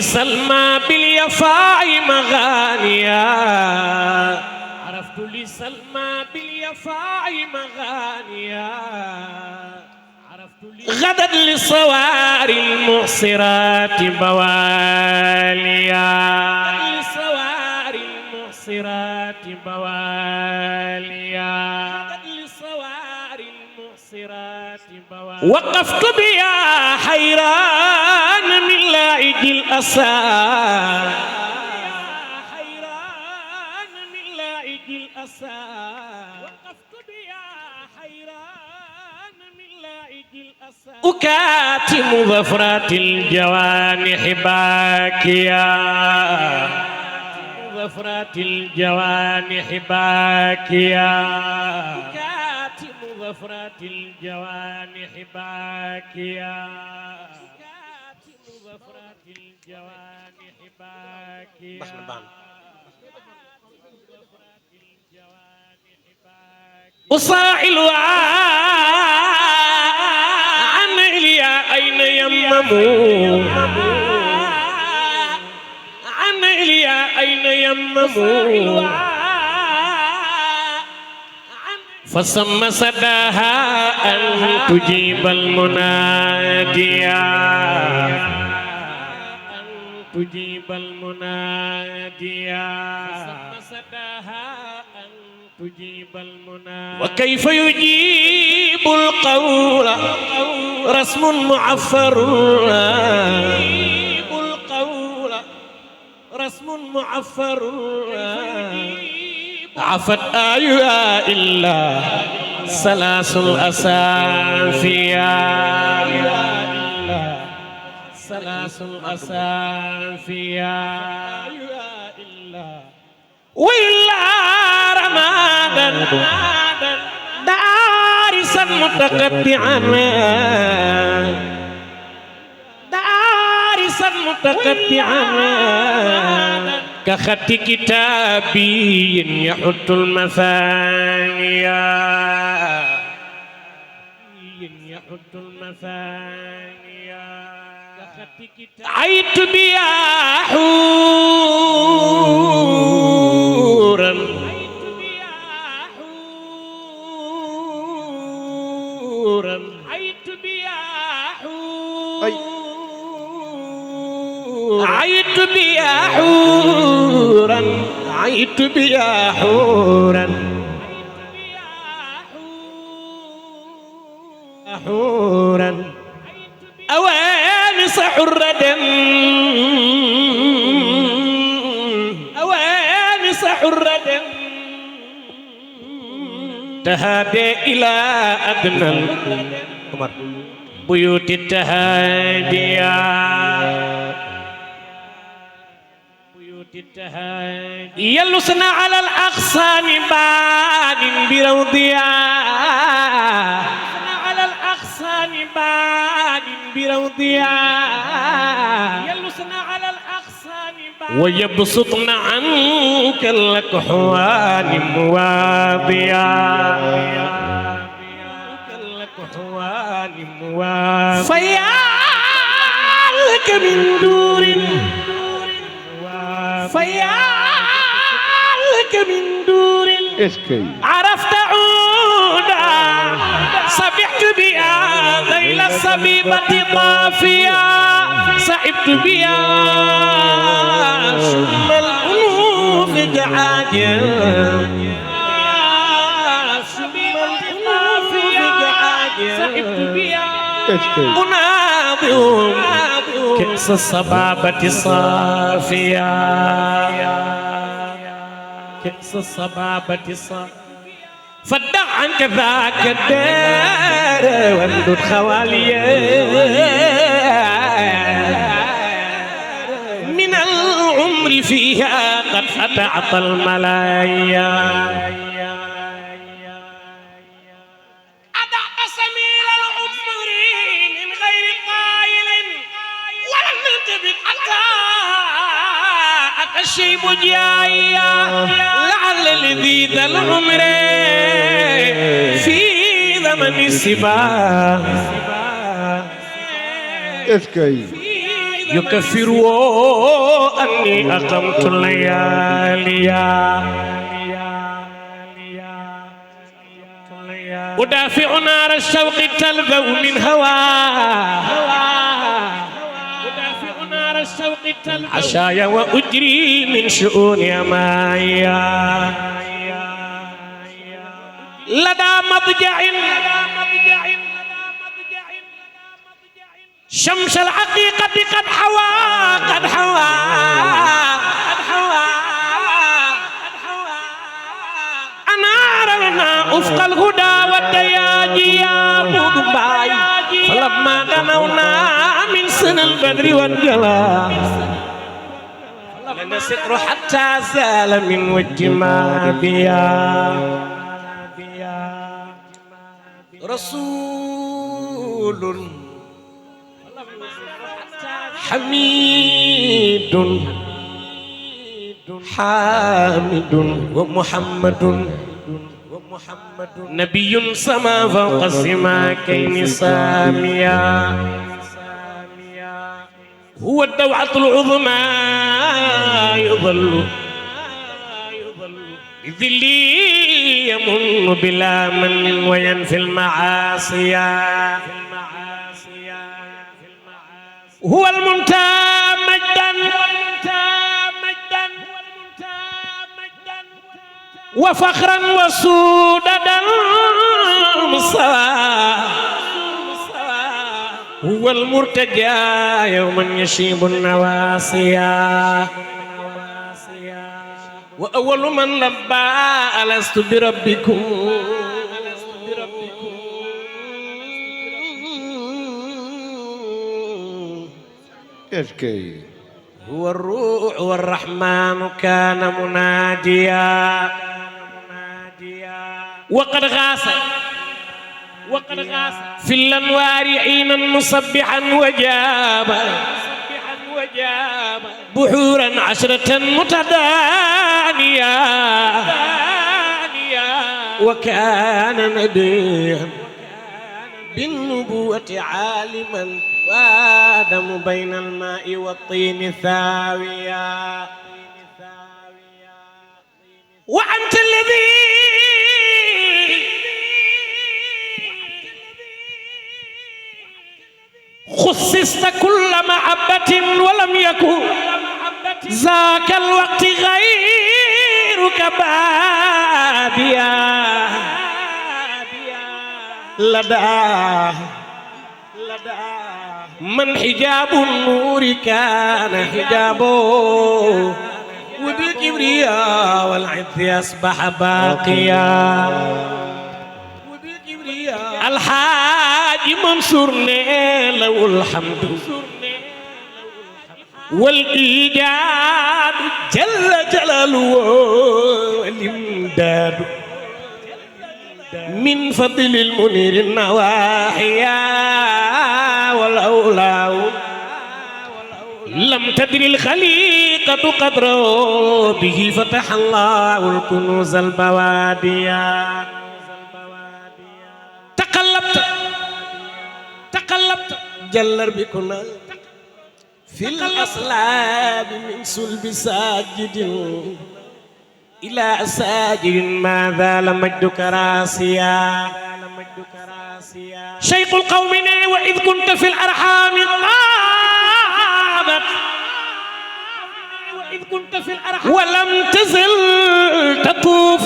سلمى باليفاء مغانيا عرفت لسلمى باليفاء مغانيا غدت للصوار المعصرات بواليا للصوار المعصرات بواليا للصوار المعصرات بواليا وقفت بيا حيران من لائج الأسى حيران من لائج الأسى وقفت بيا حيران من لائج الأسى أكاتم ظفرات الجوانح باكيا ظفرات الجوانح باكيا أكاتم ظفرات الجوانح باكيا أكاتم ظفرات الجوانح باكيا أصاعل عن إليا أين يمموا عن إليا أين يمموا فصم صداها أن تجيب المناديا أن تجيب المناديا فصم صداها أن تجيب المناديا وكيف يجيب القول رسم معفر يجيب القول رسم معفر عفت آيها إلا ثلاث الأسافيا ثلاث الأسافيا وإلا رمادا دارسا متقطعا دارسا متقطعا كخط كتابي يحط المثانيا يحط المثانيا كخط كتابي عيت بيا حورا عيت بيا حورا عيت بيا حورا عيت بيا حورا عيت بيا حورا حورا أوانس حردا أوانس حردا تهادي إلى أدنى بيوت التهاديا يلسنا على الأغصان بان بروضيا على الأغصان بان بروضيا يلسنا على الأغصان بان ويبسطن عنك الأكحوان مواضيا الأكحوان مواضيا فيالك من دور فيالك من دور عرفت عودا صبحت بها ذيل الصبيبة طافيا صعبت بها شم الأنوف جعاجا شم الأنوف جعاجا صعبت بها أناظر كأس الصبابة صافيا كأس الصبابة صافيا فدع عنك ذاك الدار وامدد خواليا من العمر فيها قد أتعطى الملايا الشيب جايا لعل الذي ذا العمر في زمن السبا اسكي في يكفر أني أقمت الليالي أدافع نار الشوق تلذو من هواه عشايا وأجري من شؤون أمايا لدى مضجع شمس الحقيقة قد حوى أنار لنا أفق الهدى والدياجي يا مغباي فلما دنونا من سن البدر والجلال لنا ستر حتى زال من وجه ما بيا رسول حميد حامد ومحمد نبي سما فوق السماكين ساميا هو الدوعة العظمى يظل بذلي يمن بلا من وينفي المعاصي هو المنتهى مجدا وفخرا وسودا مصطفى هو المرتجى يوما يشيب النواصيا وأول من لبى ألست بربكم يشكي هو الروح والرحمن كان مناديا وقد غاص في الأنوار عينا مصبحا وجاب بحورا عشرة متدانية وكان نبيا بالنبوة عالما وآدم بين الماء والطين ثاويا وأنت الذي خصصت كل محبة ولم يكن ذاك الوقت غيرك باديا لدى من حجاب النور كان حجابه وبالكبرياء والعز أصبح باقيا الحاج منصور له الحمد والإيجاد جل جلاله والإمداد من فضل المنير النواحيا والأولى لم تدري الخليقة قدره به فتح الله الكنوز البواديا تقلبت جلر بكنا في الأصلاب من صلب ساجد إلى ساجد ما زال مجدك راسيا شيخ القوم وإذ كنت في الأرحام غابت ولم تزل تطوف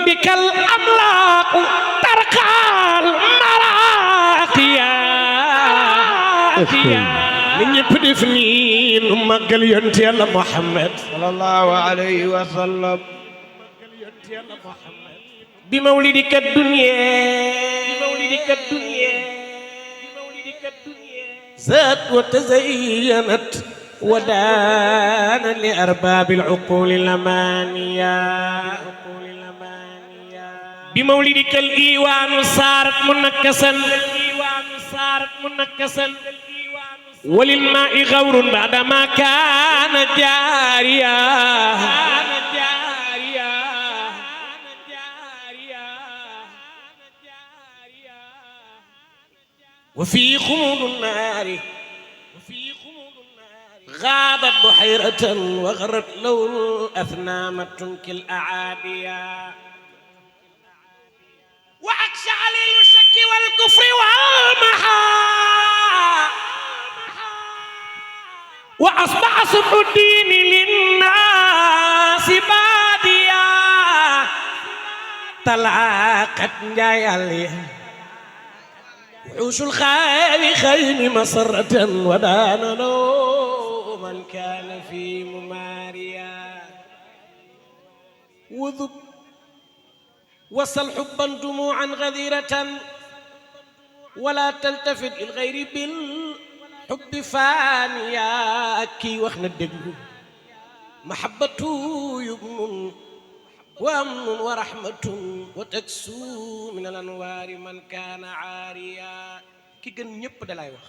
بك الأملاق ترقى المراقيا من يبدفني مقل ينتي الله محمد صلى الله عليه وسلم بمولدك الدنيا زاد وتزينت ودان لأرباب العقول الأمانية بمولدك الإيوان صارت منكسا وللماء غور بعدما كان جاريا وفي خمود النار غابت بحيرة وغرت له الأثنام تنكي الأعاديا وعكس عليل الشك والكفر والمحا وأصبح صبح الدين للناس باديا طلعت جايالي وحوش الخيل مسرة ودان من كان في مماريا وذب وصل حبا دموعا غذيرة ولا تلتفت الغير بالحب فانيا كي وخنا الدقل محبته يبن وأمن ورحمة وتكسو من الأنوار من كان عاريا كي gën ñëpp dalay wax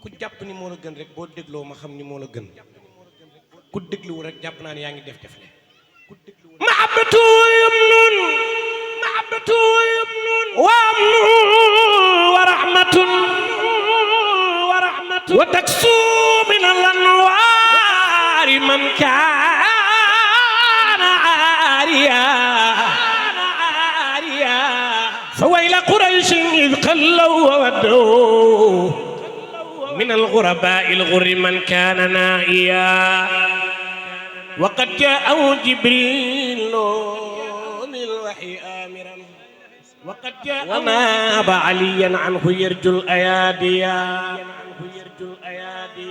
ku jàpp ni moo la gën rek boo dégloo ma xam ni moo la gën ku déglu rek jàpp naa ne yaa ngi def le mahabbatu yumnun وأمن ورحمة وتكسو من الأنوار من كان عاريا فويل قريش إذ قلوا وودوا من الغرباء الغر من كان نائيا وقد جاءه جبريل للوحي آمرا وقد جاء وناب عليا عنه يرجو الأياديا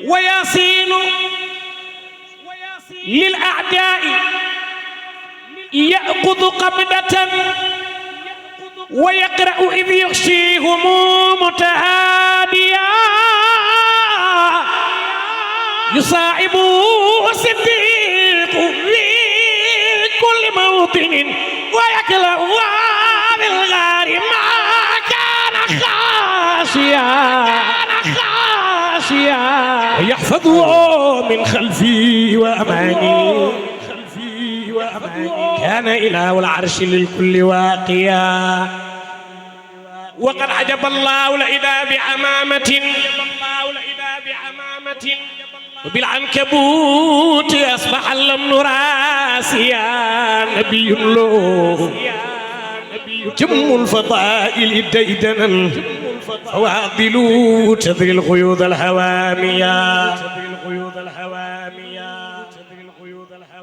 وياسين للأعداء يأخذ قبضة ويقرأ إذ يغشيهم متهاديا يصاعب الصديق في كل موطن ويكلأ بالغار ما كان خاشيا ويحفظه من خلفي وأماني كان إله العرش للكل واقيا وقد عجب الله لإذا بعمامة وبالعنكبوت أصبح الأمن راسيا نبي له جم الفضائل ديدنا فواضل تذري الغيوض الهوامية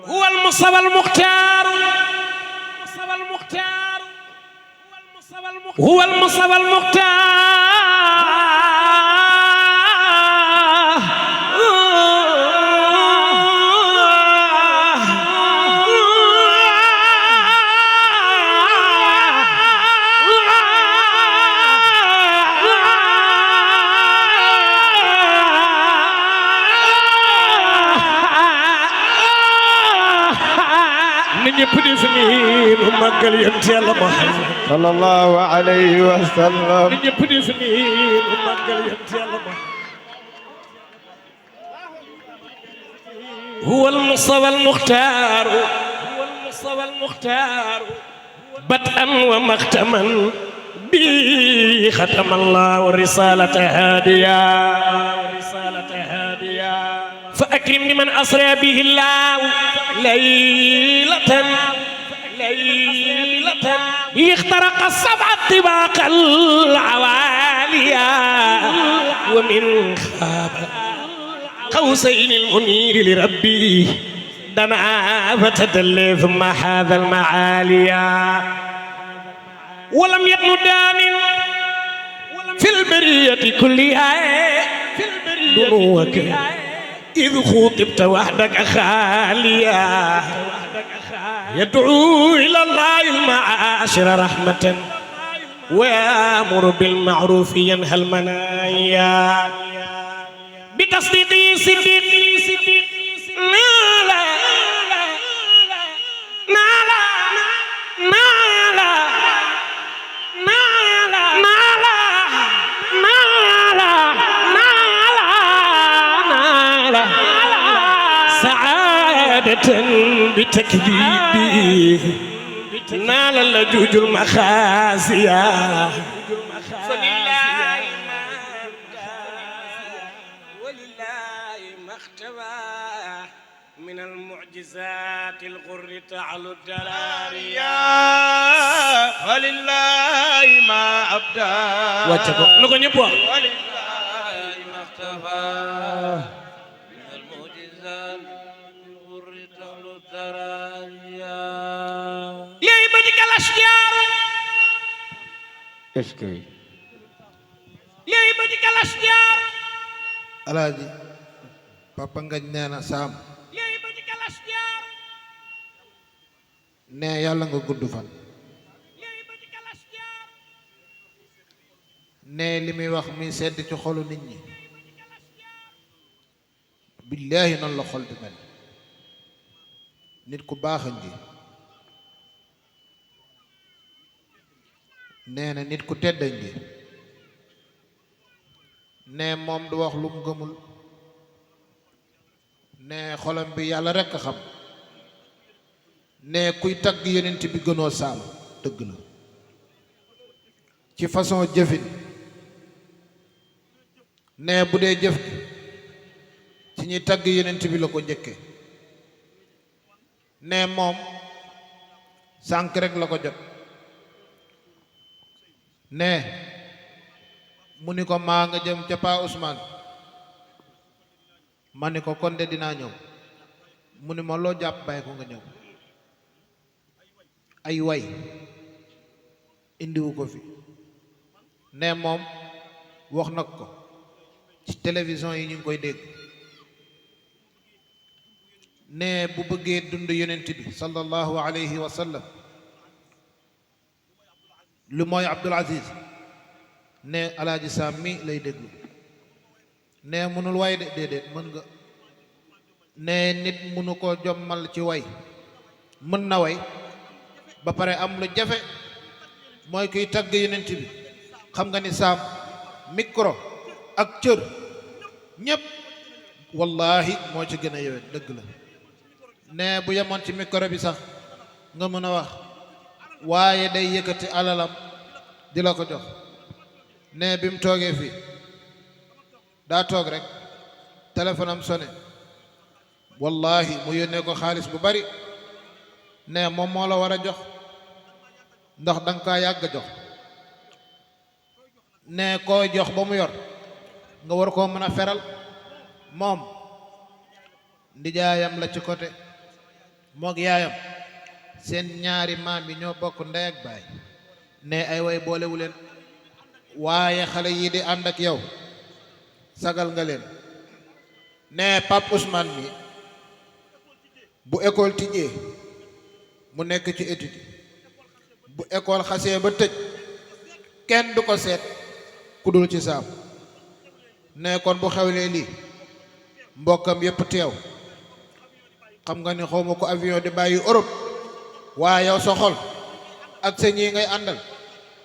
هو المصطفى المختار هو المصطفى المختار مقال ينتي الله محمد صلى الله عليه وسلم يبني فنين مقال ينتي الله محمد هو المصطفى المختار بدءا ومختما به ختم الله الرسالة هاديا فأكرم بمن أسرى به الله ليلة اخترق السبع الطباق العواليا ومن خاب قوسين المنير لربي دنا فتدلي ثم حاذ المعاليا ولم يكن دان في البرية كلها دنوك إذ خوطبت وحدك خاليا يدعو إلى الله المعاشر رحمة ويأمر بالمعروف ينهى المنايا بتصديقه صديق نالا سعادة بتكذيبه نال اللجوج المخازيا ولله المجتبى من المعجزات الغر تعلو الدراريا ولله ما أبدى ولله ما اختفى من المعجزات الغر تعلو الدراريا ليبتك الأشجار اسكي ليبتك الأشجار alaaji papa ngañ nee na saam ليبتك الأشجار ne yàlla nga gudd fan ليبتك الأشجار ne li muy wax muy sedd ci xolu nit ñi billaahi noonu la xol bi mel nit ku baax a ngi nee na nit ku tedd a ngi ne moom du wax lu mu gëmul ne xolam bi yàlla rekk a xam ne kuy tagg yonent bi gënoo saam dëgg la ci façon jëfin ne bu dee jëf gi ci ñuy tagg yonent bi la ko njëkke ne moom sànk rek la ko jot ne mu ni ko maa nga jëm ca Pa Ousmane ma ni ko kon de dinaa ñëw mu ni ma loo jàpp bàyyi ko nga ñëw ay way indiwu ko fi ne moom wax nag ko ci télévision yi ñu ngi koy dégg ne bu bëggee dund yonent bi sallallahu alayhi wa sallam lu mooy Abdul Aziz ne alaaji Saam mi lay déglu ne mënul way de déedéet mën nga ne nit mënu ko jommal ci way mën na way ba pare am lu jafe mooy kuy tagg yonent bi xam nga ni Saam micro ak cër ñépp wallahi moo ci gën a yewet dëgg la ne bu yemoon ci micro bi sax nga mën a wax waaye day yëkkati alalam di la ko jox ne bi mu toogee fii daa toog rek téléphone am sonné wallahi mu yónnee ko xaalis bu bari ne moom moo la war a jox ndax danga kaa yàgg jox ne koo jox ba mu yor nga war koo mën a feral moom ndijaayam la ci côté moog yaayam seen ñaari maam yi ñoo bokk ndey ak baay ne ay way boolewu leen waaye xale yii di ànd ak yow sagal nga leen ne Pape Ousmane mi bu école tijjee mu nekk ci étude bu école xasee ba tëj kenn du ko seet ku dul ci Saam ne kon bu xewlee lii mbokkam yépp teew xam nga ni xawma ko avion di bàyyi Europe waaye yow sa xol ak sa ñii ngay àndal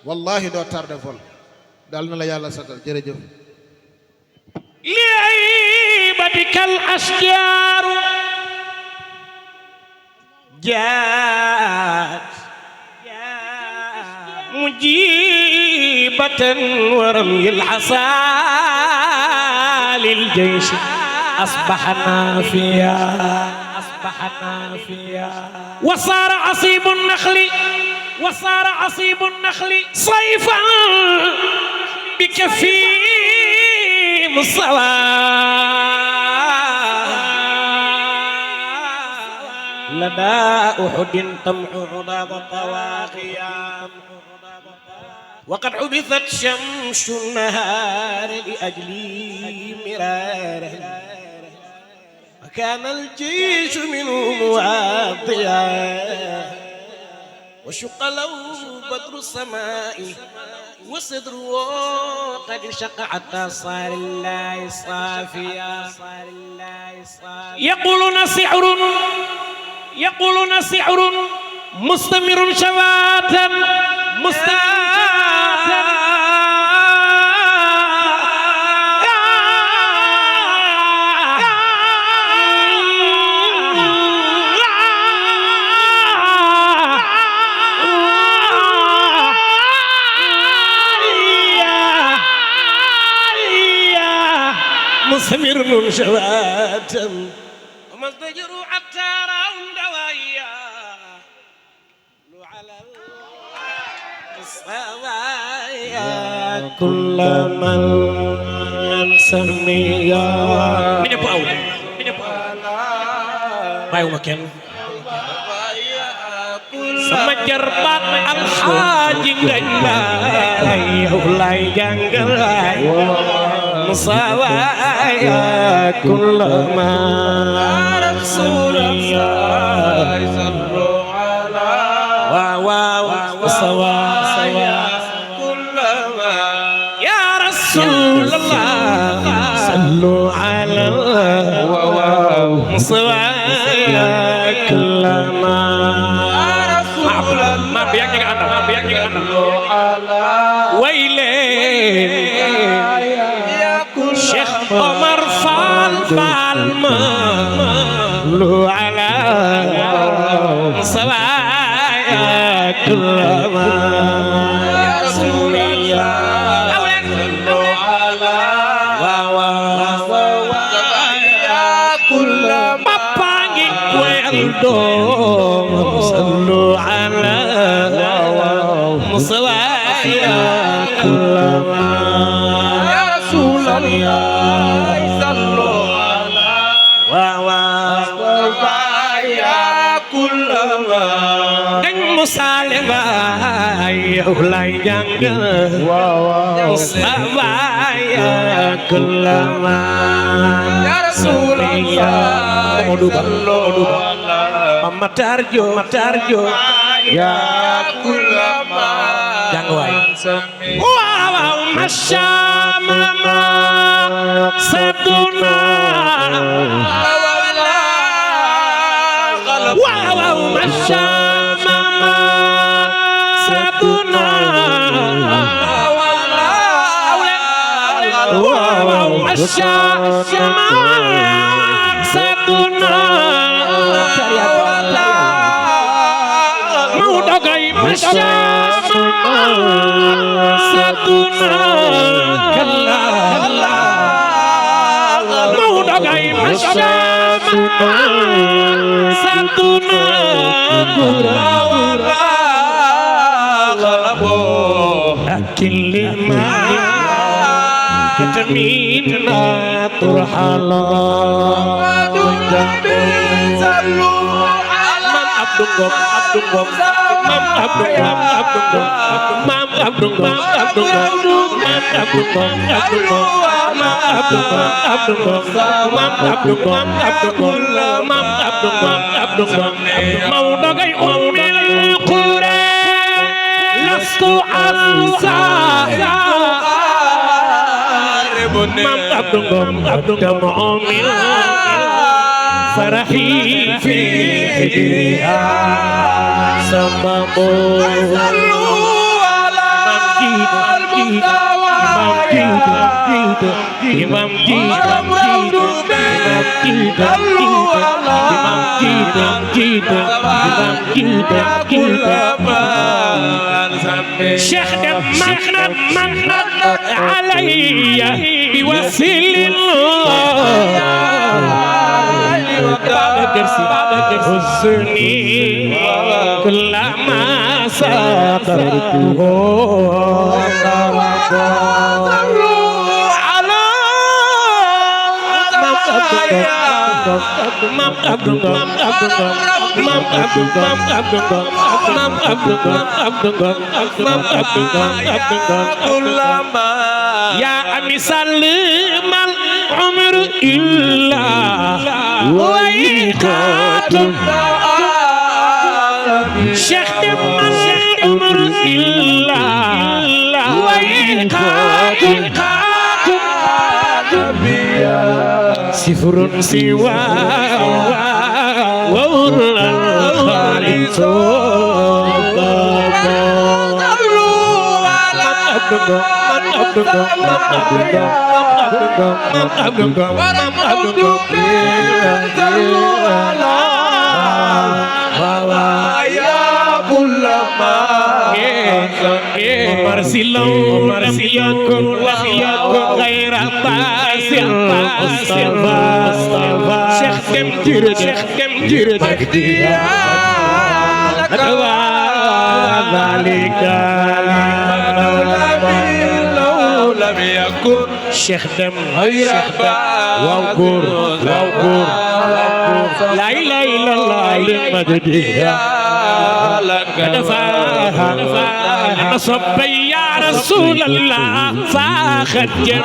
wallahi doo tardé vol dal na la yàlla sagal jërëjëf لعيبتك الأشجار جاءت مجيبة ورمي الحصى للجيش أصبحنا فيها وصار عصيب النخل صيفا بكفيم الصواب لدى أحد طمع عضاض طواغيا وقد عبثت شمس النهار لأجلي مرارا وكان الجيش منه مواضيا وشق له بدر السماء وصدره قد انشق حتى صار الله صافيا يقولون سحر مستمر شواتا مستمر شواتا تم وما ازدجروا حتى رأوا دوايا على الصوايا كل من سميا من يبقى بايو مكان sama jarbaat alxaaji ngañ laay yow laay jàngal laay musawaaya kulla ma rasulallah sallu ala waaw musawaaya kulla ma ya rasulallah sallu ala waaw musawaaya kulla ma Cheikh Omar Fall Fall ma lu ala sawaaya kullama ya rasulullah lu ala wa sawaaya kullama papa ngi wel doom sallu ala sawaaya kullama ya rasulullah sallu ala sawaaya kullama dañ musale baay yow lay jàngal sawaaya kullama ya rasulullah sallu ala matarjo ya kullama jàng waay waaw mashama saduna waaw mashama saduna waaw mashama saduna satuna kalla mawdo gay mashama satuna wala qalabo akilma katamina turhala sallu ala abdungom Mam فرحي في حجرها سبب صلوا على إمام شيخ من علي بوسيل حزني كلما سافرته على يا أمي سلم العمر إلا ويقات شيخ العمر إلا ويقات صفر سوى ولا الخالق مرسلون لم يكن غير Abbas Mustafa Cheikh dem jërëjëf Mahdiya laka wa zalika law lam yakun Cheikh dem waaw góor la ilaha illallah Mahdiya أنا صبي يا رسول الله فاخد جميع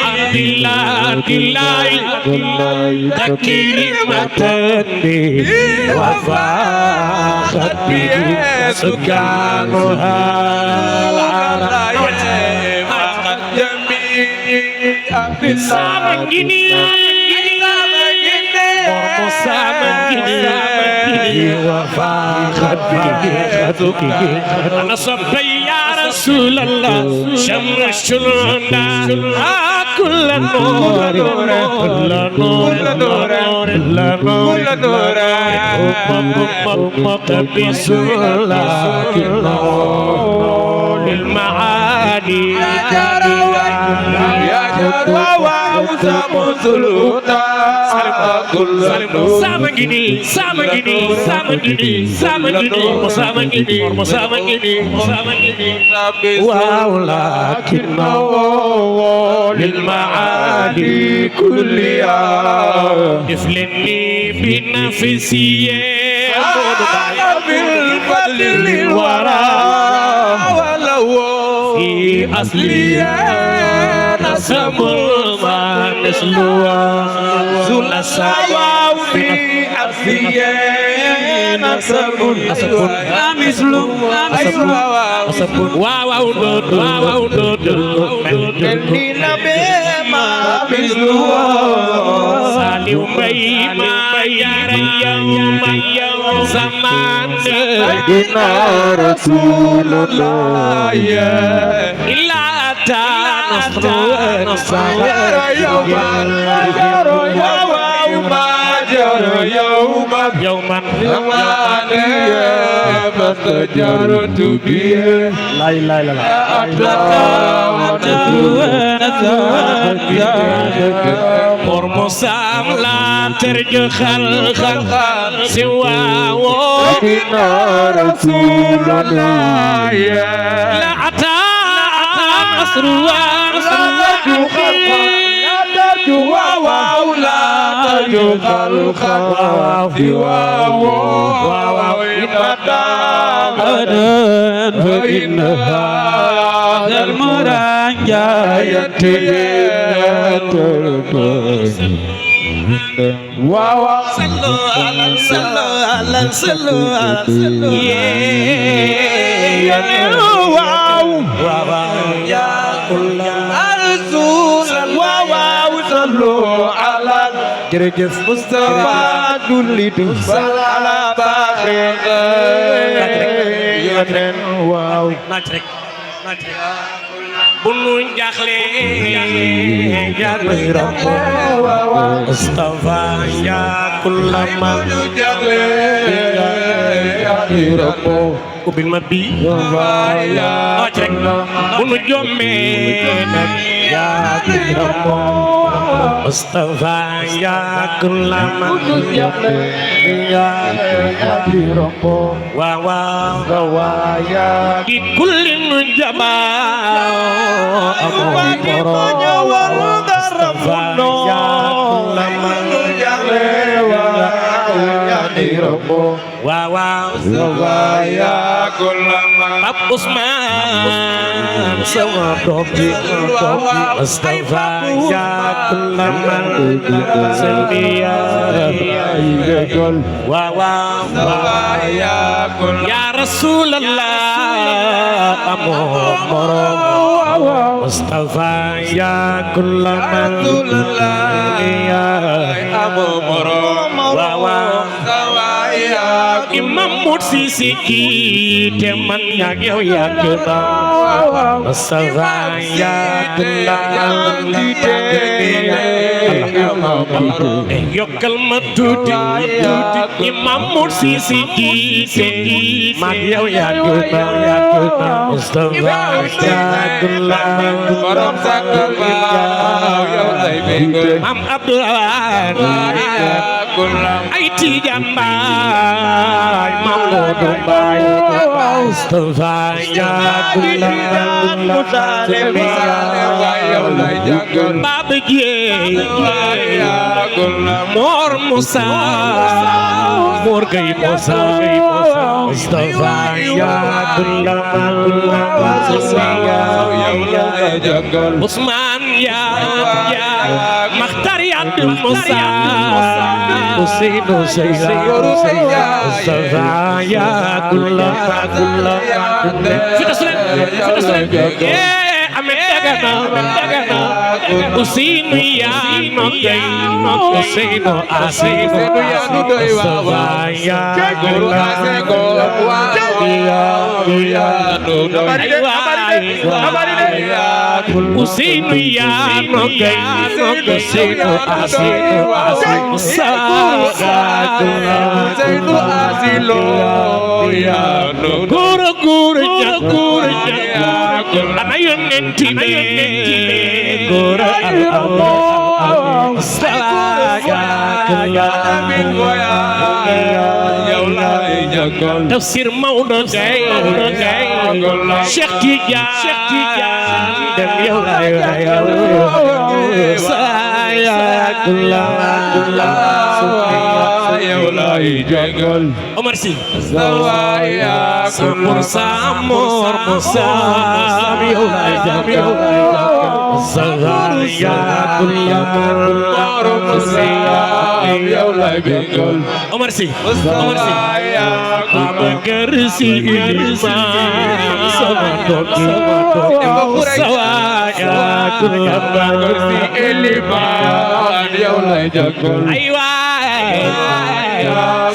عبد الله كلمتني وفاخد به سكانها العالم فاخد جميع عبد الله أنا صبي يا رسول الله شمر الشلونا كل نور كل نور بسول المعاني يا جروا وسمسلوتا ولكنه للمعاني كلها افلني بنفسي بالفضل للورى ولو في أصلي نسم ما نسلوا زل السماء في أصلي نسم مثل واو إني نبي ما مثلوا سالي ما يوم زمان سيدنا رسول الله إلا أتى نصر يوما فتجرت به لا مرمسام لا ترجو خلق سواه رسول الله لا أتى نصر لا ترجو خلقا سواه فإن هذا المرجع jërëjëf Mustafa jullitu sal ala baaxir yonen waaw naaj rek bu nu jaxle jaxle rabbo Mustafa ya kullama jaxle jaxle rabbo ubbil ma bi naaj rek bu nu jomme ya rabbo Mustafa ya kullama ya rabbo wa ya di kullin jaba Mustafa ya kullama wa ya kullama Pap Usman sama dobi Mustafa ya kullama sendia wa ya kullama ya Rasulullah amor Mustafa ya kullama ya amor wa Imam Mahmoud Cissé jiite man ñaag yow yàgg na Moustapha yàgg na yokkal ma tuuti ni Mahmoud Cissé jiite maag yow yàgg na Moustapha yàgg na borom sakal ma yow lay bégal Mam Abdoulaye ay Tijaan Mbaay Mamadou Mbaay Moustapha yàgg na Baba Dieye Mor Moussa Mor Gueye Moussa Moustapha yàgg na Ousmane yaa Makhtar Yad Moussa Ousseynou Seyla Moustapha yàgg na Dagana Ousseynou yaa nogay Ousseynou Aseynou Moustapha yàgg Ousseynou yaa nogay Ousseynou Aseynou Guru guru guru ana yonenti be guru Allah tafsir Maodo Gaye Cheikh Tidiane dem yow lay jagal Omar Sy Samor Samor Moussa yow lay jagal Omar Sy Babacar Sy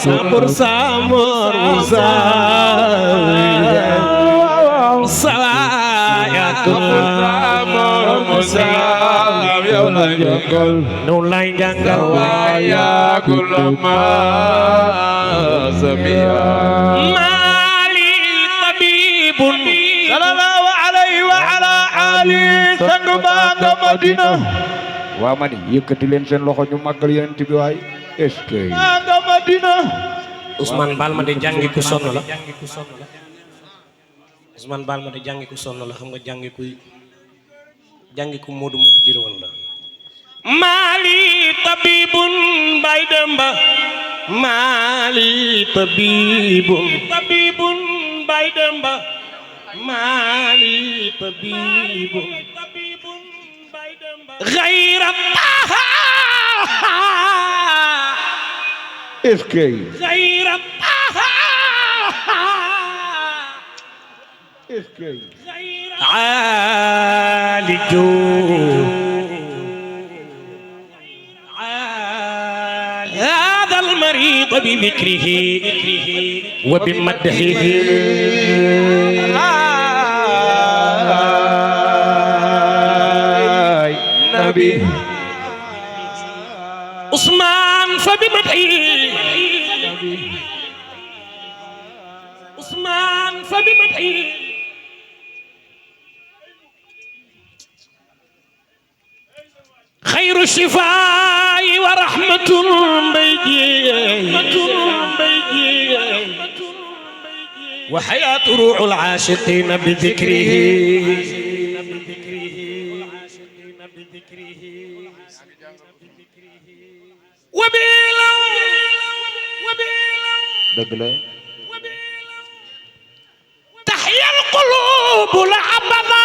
Samor Samor Moussa nu lay jàngal ya kulama sabiya mali tabibun sallallahu alayhi wa ala ali sangu banga Madina waa ma ni yëkkati leen seen loxo ñu màggal Yonent bi waay est-ce que banga Madina Ousmane Balma de jàngi ku sonn la Ousmane Balma de jàngi ku sonn la xam nga jàngi ku moodu jërëwoon la Mali tabibun bay demba Mali tabibun bay demba Mali tabibun bay demba ghayra est-ce que ghayra est-ce que عالجو هذا المريض بذكره وبمدحه نبي عثمان فبمدحه عثمان فبمدحه خير الشفاء ورحمة بيجي وحياة روح العاشقين بذكره وبيلو تحيا القلوب لحبذا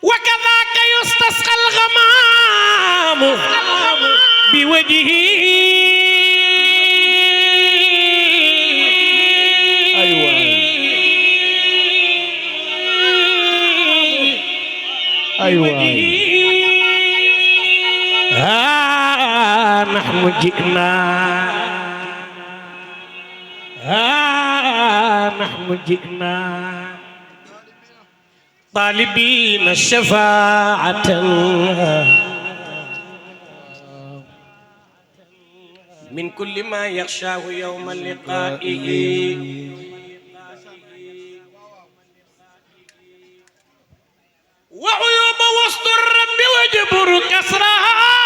وكذاك يستسقى الغمام بوجهه أيوة نحن جئنا نحن جئنا طالبين الشفاعة من كل ما يخشاه يوم اللقاء وعيوب وسط الرب وجبر كسرها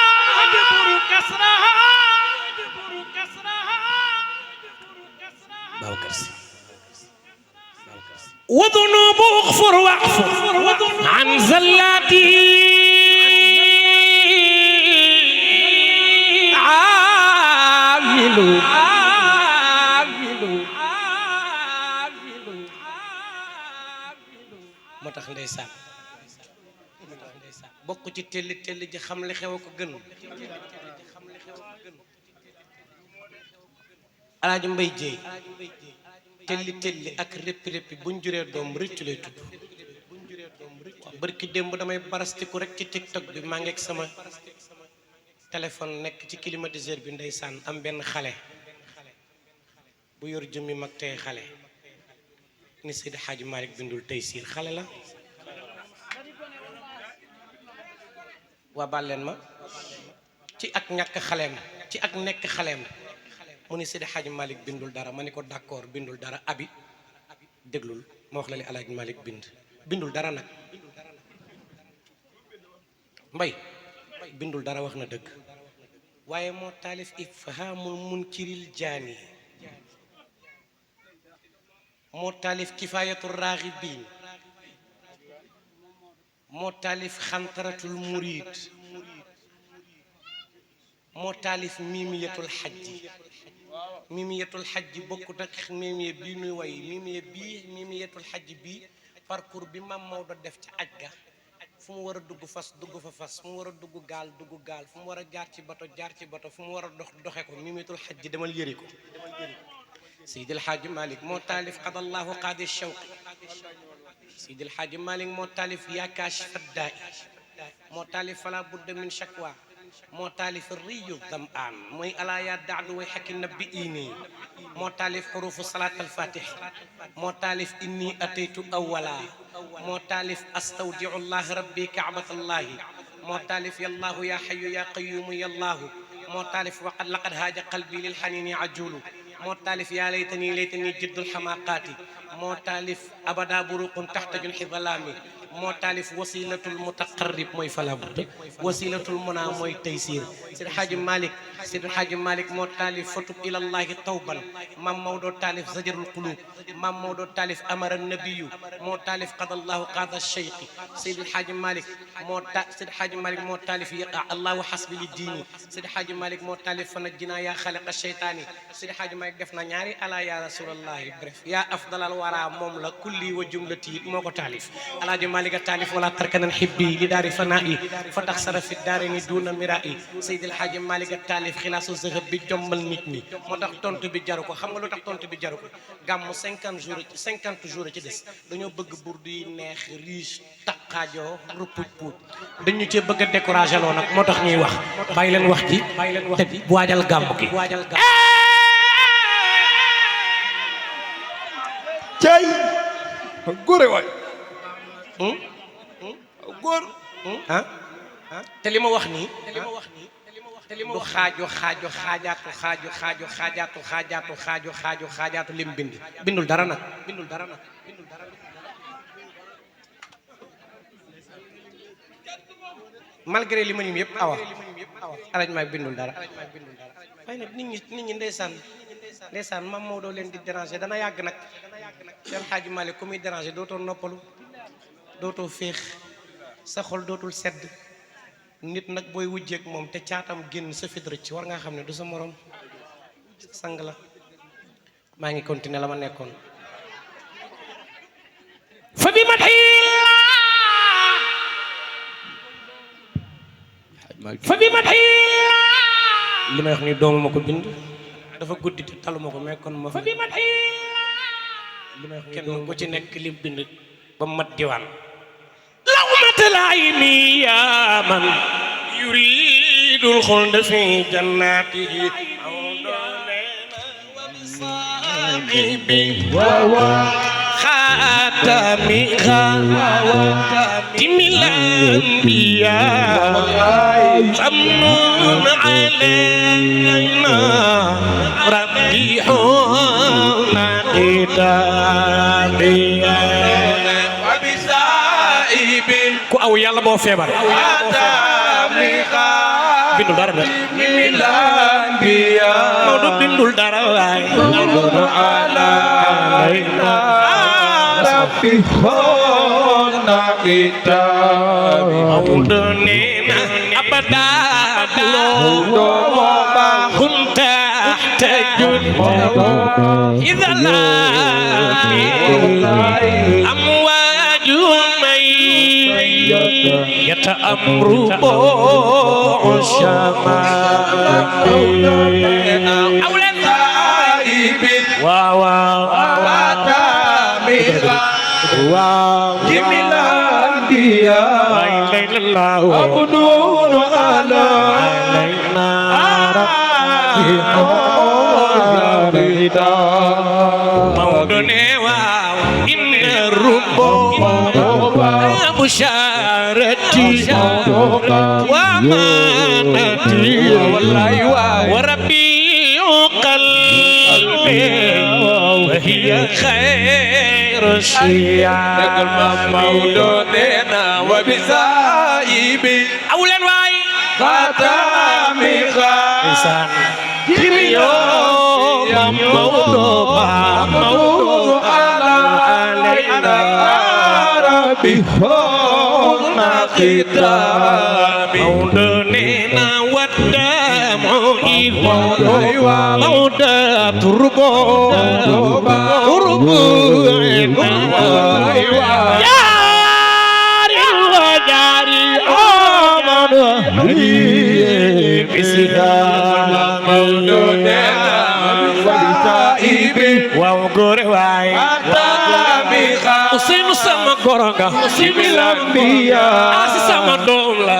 وذنوب اغفر واغفر عن زلاتي عامل moo tax ndeysaan bokk ci telli telli ji xam li xew ko gën Alaaji Mbay Jéey telli telli ak réppi réppi buñ juree doom rëccu lay tudd barki démb damay barastiku rek ci TikTok bi maa ngi ak sama téléphone nekk ci climatiseur bi ndeysaan am benn xale bu yor jëmmi mag tey xale ni Seydi Hadji Malick bindul tey siir xale la waa baal leen ma ci ak ñàkk xaleem ci ak nekk xaleem mu ni Seydi Hadji Malick bindul dara ma ni ko d'accord bindul dara abi déglul ma wax la li Alaaji Malick bindul dara nag mbay bindul dara wax na dëgg waaye moo taalif ifhaamul munkiril jaani moo taalif kifaayatu raaxibiin moo taalif xantaratul murid moo taalif miimiyatul xajji miimiyatul xajji bokkut ak miimiya bii nuy way miimiyatul xajji bii parcours bi Maam Maodo def ci aj ga fu mu war a dugg fas dugg fa fas fu mu war a dugg gaal fu mu war a jaar ci bato fu mu war a doxe ko miimiyatul xajji demal yëri ko Seydil Hadji Malick moo taalif qadallahu qaadi shawqi Seydil Hadji Malick moo taalif yaa kaashifa daa'i moo taalif fala budda min shakwa moo taalif riyu damaan mooy alaa yaa daadu way xakki nabbi ini moo taalif xurufu salaat alfatih moo taalif inni ataytu awwala moo taalif astawdiu llah rabbi kaabatallahi moo taalif yallaahu yaa xayu yaa qayuumu yallaahu moo taalif waqad laqad haaja qalbi lil xanini ajulu moo taalif yaa laytani jiddul xamaaqaati moo taalif abada buruqun taxta junxi zalaami moo taalif wasilatul mutaqarrib mooy falabut wasilatul muna mooy taysir Seydi Hadji Malick moo taalif fatub ilallahi tawban Maam Maodo taalif zajarul qulub Maam Maodo taalif amara nabiyu moo taalif qadallahu qaada cheikhi Seydi Hadji Malick moo taalif allahu xasbi li diini Seydi Hadji Malick moo taalif fa najjinaa yaa xaliqa cheytaani Seydi Hadji Malick def na ñaari ala ya rasulallahi bref yaa afdalal wara moom la kulli wa jumlati moo ko taalif Alaaji Malick a taalif wala tarkanan xibbi li daari fanaa'i fa tax sara fi daarini duuna miraa'i Seydil Hadji Malick a taalif xilaasu zahab bi jommal nit ñi moo tax tontu bi jaru ko xam nga lu tax tontu bi jaru ko gàmmu 50 jours ci des dañoo bëgg burdu yi neex riche taqaajoo rupuj puuj dañu cee bëgg a découragé loo nag moo tax ñuy wax bàyyi leen wax ji te waajal gàmmu gi cey góore waay góor te li ma wax nii du xaajaatu lim bindul dara nag malgré li ma nim yëpp awa Alaaji Malick bindul dara waaye nag nit ñi ndeysaan Maam Maodo leen di déranger dana yàgg nag seen Hadji Malick ku muy déranger dootoo noppalu dootoo féex sa xol dootul sedd nit nag booy wujjeek moom te caatam génn sa fit rëcc war nga xam ne du sa morom sang la maa ngi continuer la ma nekkoon fa bi ma li may wax ni doomu ma ko bind dafa guddi te taluma ko mais kon ma fa bi ma li may wax kenn ku ci nekk li bind ba mat diwaan لومة العين يا من يريد الخلد في جناته خاتم الأنبياء فمن علينا ربي حونا كتابيا وبسائب ku aw yàlla boo feebar bindul dara de Maodo bindul dara waay Maodo nee na abada كنت أحتاج إذا لا أمواج يتأمر الشمال أولا واو جميلا عبدون على موضوعي واو إن الرب بشارتي وأمانتي وربي قلبي وهي خير الشيعة موضوعنا وبسائبي أولا واي خاتمي خاتم يوم موضوع علينا ربي هنا ختامي موضوعنا والدمع موضوع ربوعنا ياري وجاري آمن waaw góor waay Ousseynou sama goro nga asi sama doom la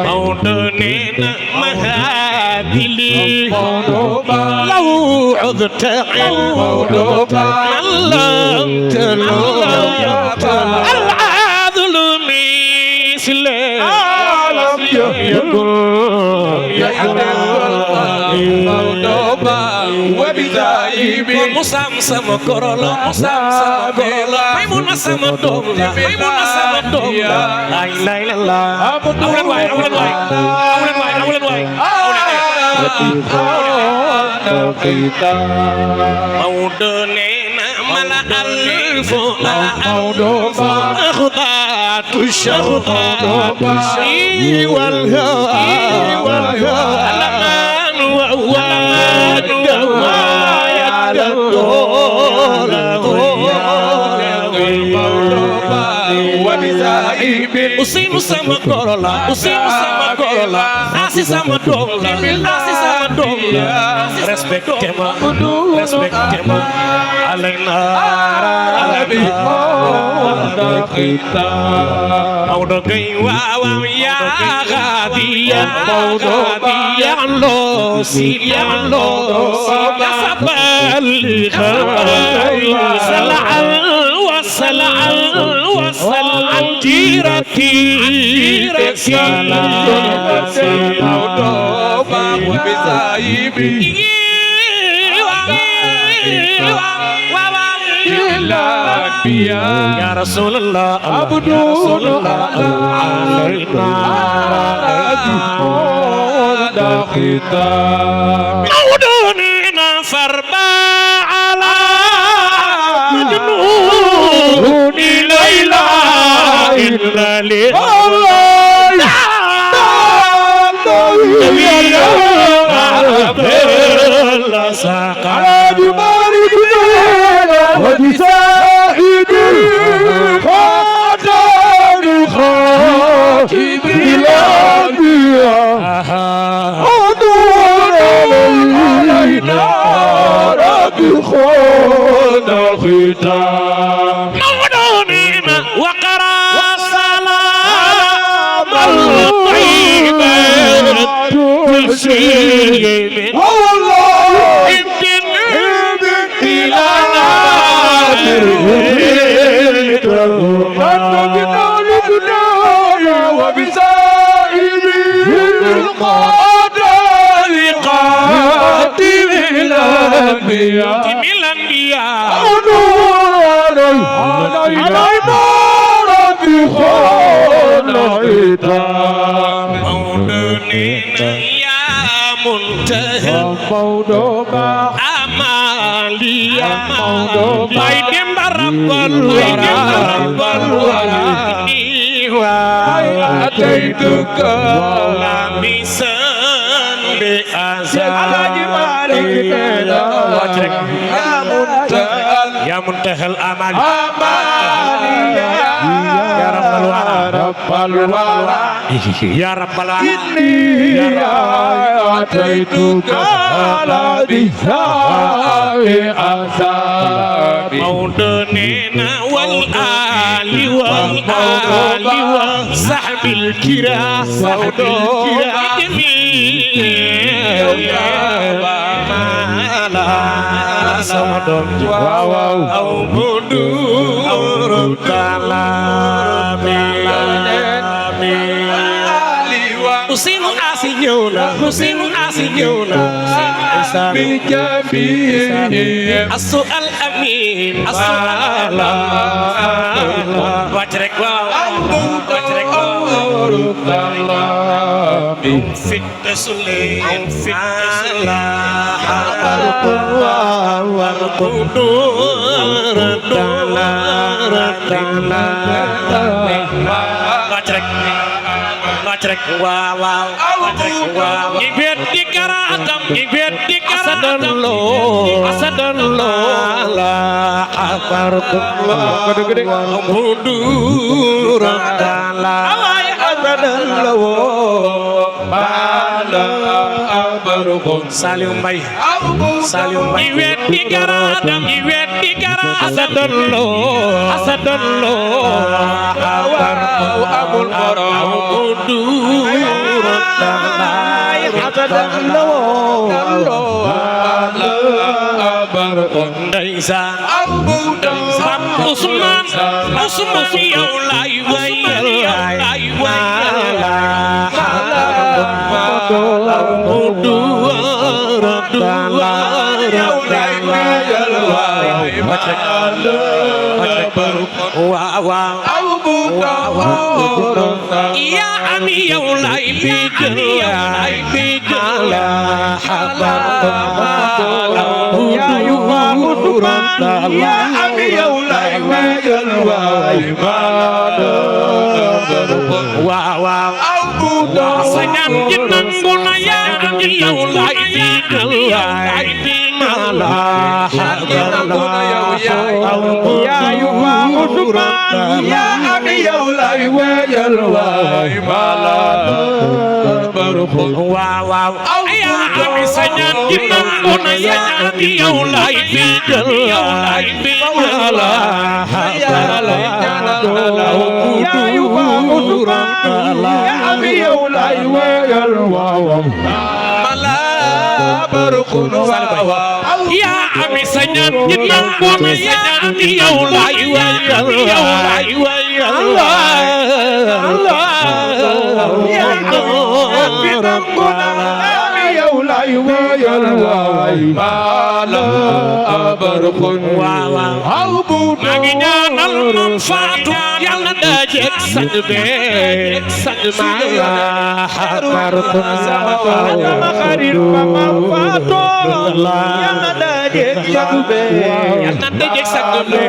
Maodo nee na mahadili law عذت علمت العذل مثل Musam sama korola Maimuna sama domla la awlan waay Maodo neena mala alfu أخطأت الشرطة والهوى الأمان وأواد على الطول Ousseynou sama goro la asi sama doom la respecté ma alayna Maodo gay waawam yaa غاديا يعلو وصل عن جيرتي يا رسول الله عبدون علينا مودوننا فربا على جنون ليلى إلا لله ساقا وبسائدي خاتم خاتم الأنبياء أدون علينا ربي خون ختام أتيتك لابسا بأزال يا منتهى الأمل يا رب الورى يا رب العالمين أتيتك لابسا بأزال موطننا والآل وصحب الكرام أو بدور حسين أسيونا السؤال أمين السؤال واترك في التسليم في Trek wow ibet dikaratam asadan lo la apartullah gede budur dala asadan lo bala abarukun salim bay ibet dikaratam asadan lo abul haram budur dala asadan lo Ndeysaan Usman yow lay wayal ya ami yow lay bijal ya ami yow lay wayal waaw sañam ji nangu na ya ami yow lay bijal ya yu wa Usman ya ami yow lay wayal waaw ya ami sañam ji nangu na ya ami yow lay bijal ya yu wa Usman ya ami yow lay wayal ya ami sañam ji nangu na ya ami yow lay wayal maa ngi ñaanal moom faatu yàlla dajeek sang bee sang maa sama xarit ma faatu yàlla dajeek sang bee yàlla dajeek sang bee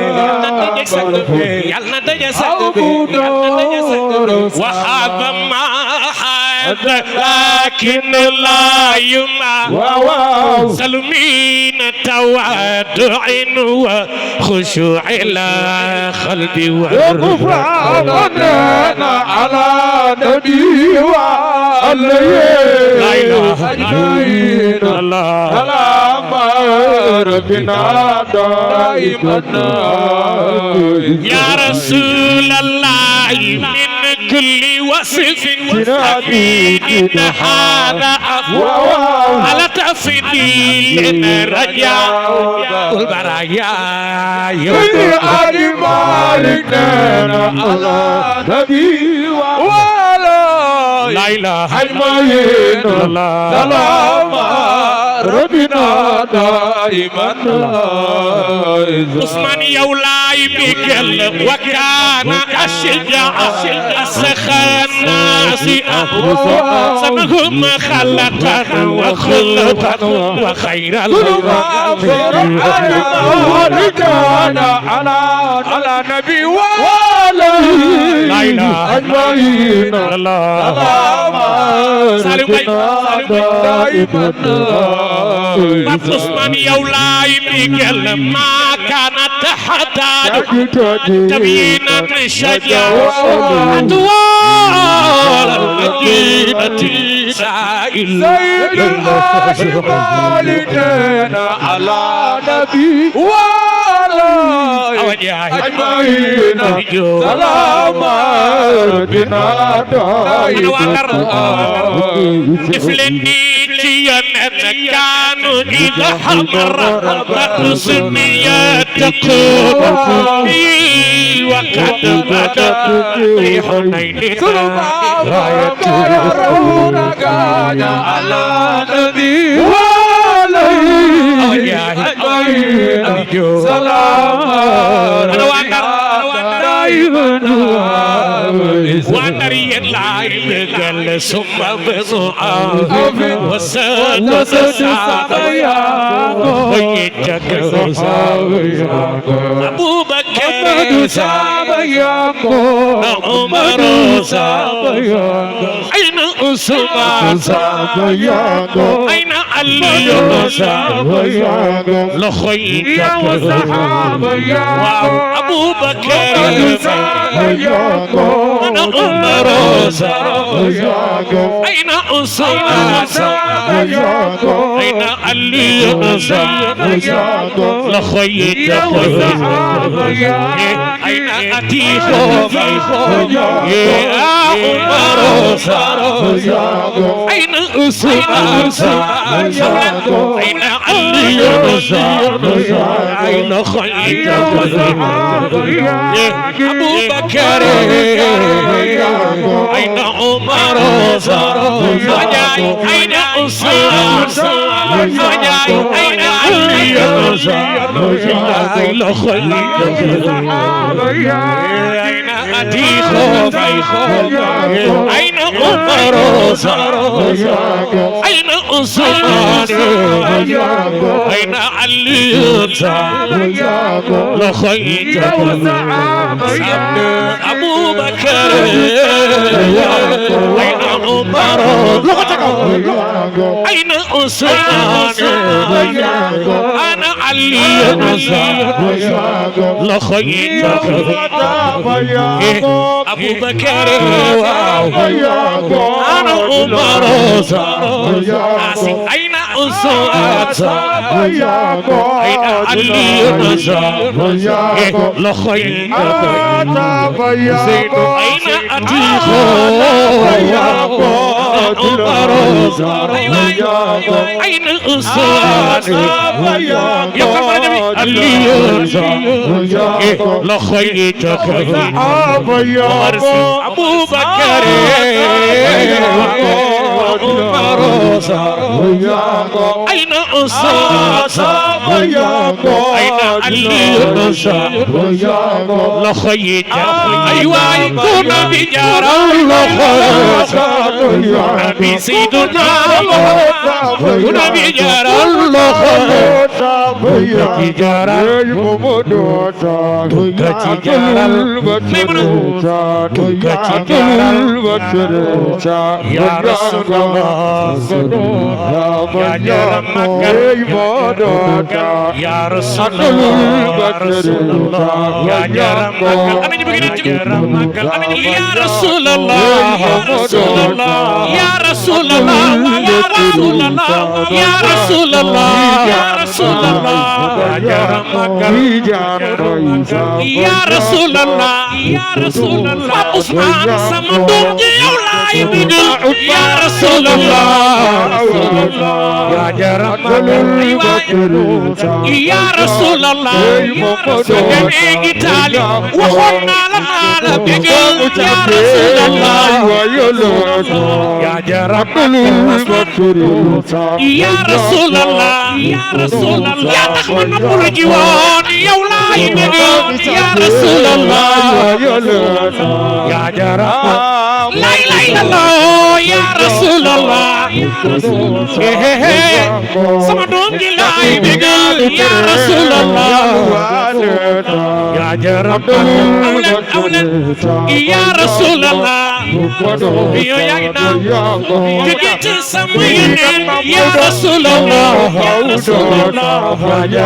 yàlla dajeek sang bee waxaaba ma لكن لا يما سلمين توادع وخشوع إلى قلبي وغفراننا على نبي وعليه لا إله إلا الله ربنا دائما يا رسول الله من كل وصف حبيب هذا على تفضيل رجاء البرايا علي مالكنا على نبي لا اله الا الله سلام ربنا دائما عثمان يولاي بكل وكان الشجاع أسخى الناس سنهم خلقا وخلقا وخير الخلق رجعنا على نبي لا إله إلا الله عثمان يولاي بكل ما كانت تحتاج تبيينا الشجاعة أطوال المدينة سائل والدنا على نبي أجمعين سلام ربنا نفلني كانوا إذا حمر رسمية تقول وقد بدت ريح الليل يرونك على نبي سلام وانري العين قال ثم بضعا وسد سابيا ويتك ابو بكر سابيا عمر سابيا اين عثمان سابيا اين علي سابيا لخيتك ابو بكر أنا عمر أين عثمان أين علي لخيتك أين أتيك يا عمر أين عثمان أين علي أين خيتك أبو بكر أين عمر أين عثمان أين علي أين خيتك أين أتيك أين عمر أين عثمان أين علي لخيتك أبو بكر أين عمر أين عثمان أنا علي لخيتك أبو بكر أنا عمر أين عثمان أين علي لخيتك أين أتيك عمر أين أساد علي لخيتك أبو بكر عمر أين أساد أين علي لخيتك أيوة يكون بجار الله أبي سيدنا يكون بجار الله بجار يا رسول الله يا رسول الله يا جرم يا رسول الله يا رسول الله يا رسول الله يا رسول الله يا رسول jaram magal ya Rasulallah ya Rasulallah Ousmane sama doom ji yow laay digal ya Rasulallah ya jaram magal ya Rasulallah so demee Italie waxoon naa la digal ya Rasulallah ya jaram ya Rasulallah ya Rasulallah ya tax ma noppalu ji woon yow laay digal ya Rasulallah ya jaram la ilaha illallah ya Rasulallah sama doom ji laay digal ya Rasulallah ya jaram awlen ya Rasulallah yo yaa ngi naan jugete sama yeneen ya Rasulallah ya Rasulallah ya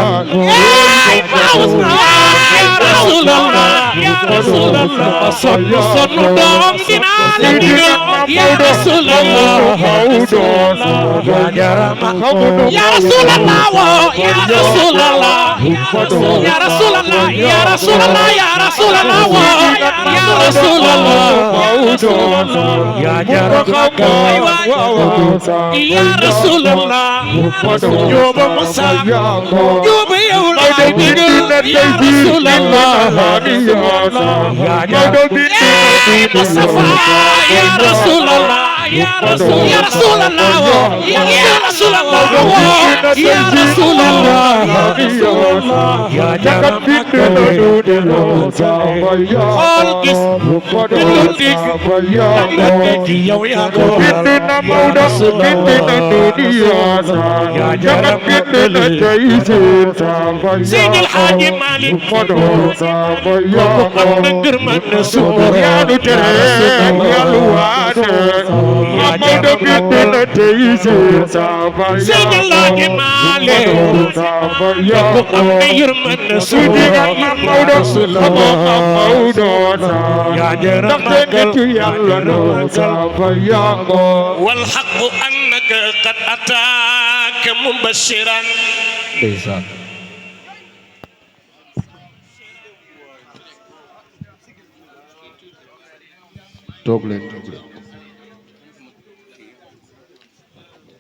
Rasulallah ya Rasulallah sonu doom dinaa la digal ya Rasulallah ya jaram ya Rasulallah ya Rasulallah ya Rasulallah ya Rasulallah ya Rasulallah ya Rasulallah ya jaram ya Rasulallah Jóoba Musa Jóoba yow laay digal ya Rasulallah ya jaram Mustafa ya Rasulallah ya Rasulallah ya Rasulallah ya Rasulallah ya jaram xool gis déglu dégg yow yaa ko ya jaram Seydil Haaji Malik ko am na ngërëm na suba yaa nu tere yàlla waate ya jaram Seydil Haaji Malik ko am na yërëm na suba ya jaram والحق أنك قد أتاك مبشرا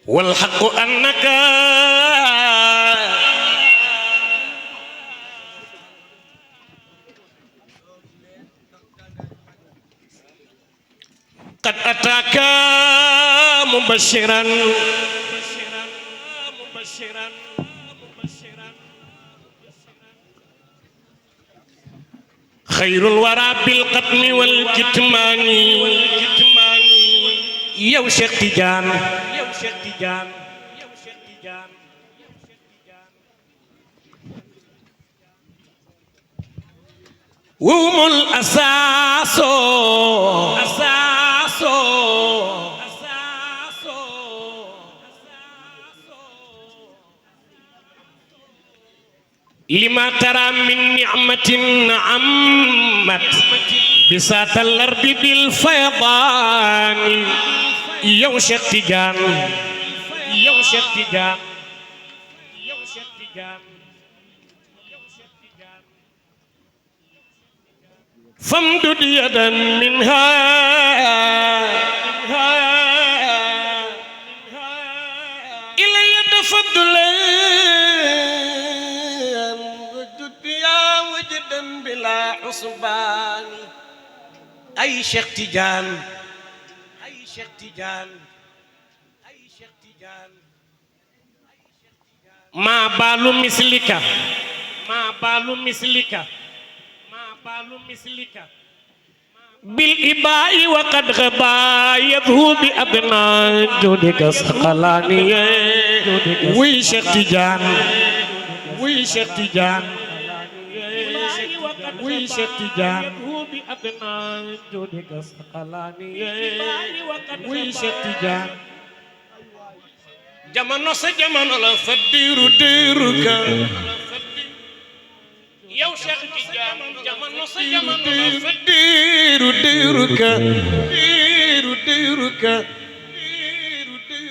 والحق أنك قد أتاك مبشرا خير الورى بالقتم والكتمان يا شيخ تيجان وهم الأساس لما ترى من نعمة عمت بساط الأرض بالفيضان يا شيخ تيجان فامدد يدا منها إلي تفضلا وجد يا وجدا بلا حسبان أي شيخ تيجان ما بال مثلك بالإباء وقد غبا يذهب بأبناء جودك سقلاني وي شيخ تيجان يذهب بأبناء جودك سقلاني وي شيخ تيجان jamono sa jamono la fa diiru ka yow Cheikh Tidiane jamono sa jamono la fa diiru ka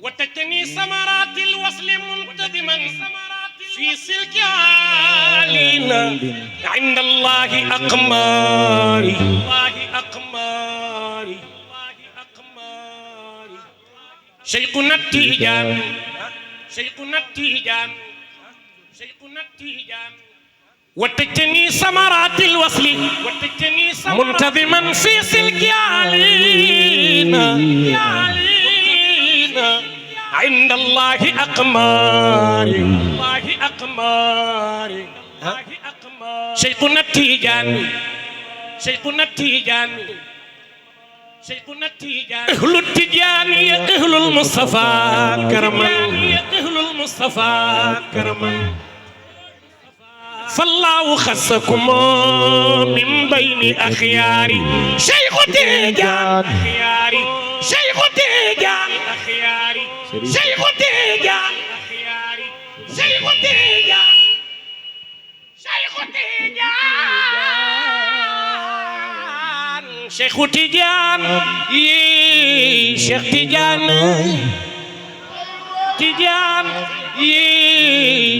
وتجتني ثمرات الوصل منتظما في سلك علينا عند الله أقماري شيخنا التيجان وتجتني ثمرات الوصل منتظما في سلك علينا عند الله أقماري شيخنا التيجان أهل التيجان أهل المصطفى كرما فالله خصكم من بين أخياري شيخ تيجان شيخ تيجان شيخ تيجان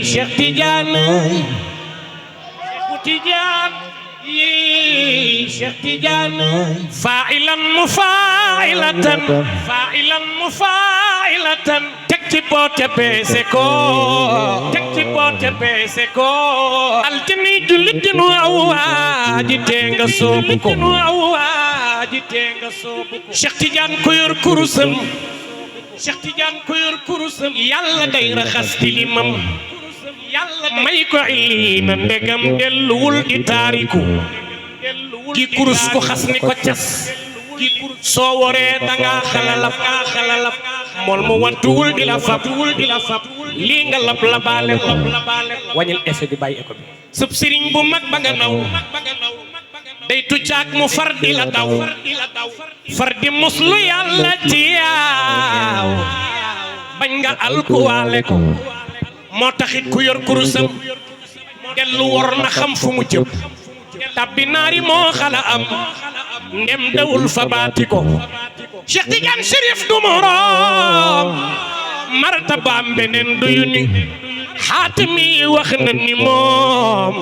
شيخ تيجان شيخ تيجان فاعلا مفاعلة تكتبوت بيسكو التني جلد نواجي تنغ صوبكو شيخ تيجان كوير كروسم يالا داي رخص تليمم may ko ilina ndegam delluwul di taariku ki kurus ko xas ni ko cas soo woree danga xalalab mool mu wantuwul di la fab lii nga lab la baale wañil effet bi bàyyi éco bi sub sëriñ bu mag ba nga naw day tuccaak mu far di la daw far di muslu yàlla ci yaaw bañ nga alkuwaale ko moo taxit ku yor kurusam dellu wor na xam fu mu jëm tabbi naari moo xala am ndem dawul fa baati ko Cheikh Tidiane Chérif du moroom martabaam beneen du yu ni xaatimi wax na ni moom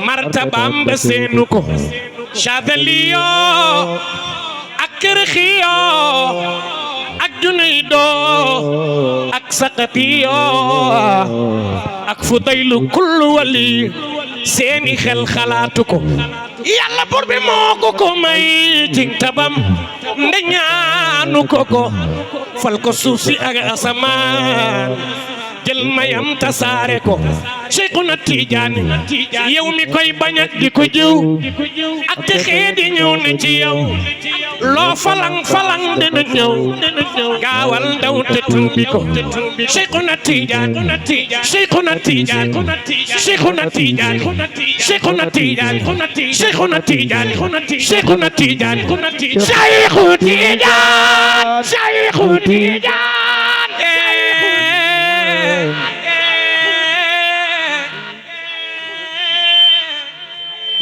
martabaam ba seenu ko Chadaliyo ak kërxiyo ak junaydo ak sakatiyo ak fudaylu kullu wali seeni xel xalaatu ko yàlla bur bi moo ko may ci tabam nde ñaanu ko fal ko suuf si ak asamaan jël mayam tasaare ko Cheikhuna Tidiane yow mi koy bañ ak di ko jiw ak te xeedi ñëw na ci yow loo falang dina ñëw gaawal ndaw te tumbi ko Cheikhuna Tidiane Cheikhuna Tidiane Cheikhuna Tidiane Cheikhuna Tidiane Cheikhuna Tidiane Cheikhuna Tidiane Cheikhuna Tidiane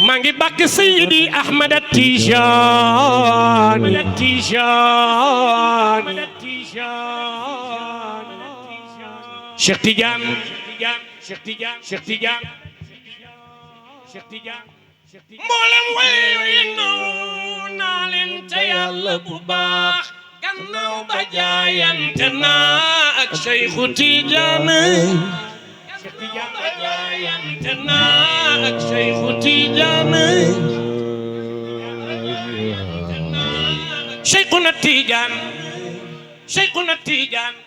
maa ngi bàkk Seydi Ahmad Tijaan Cheikh Tidiane mboolem way naw naa leen te Yàlla bu baax gannaaw ba jaayante naa ak Cheikh Tidiane ak Cheikh Tidiane Cheikhuna Tidiane Cheikhuna Tidiane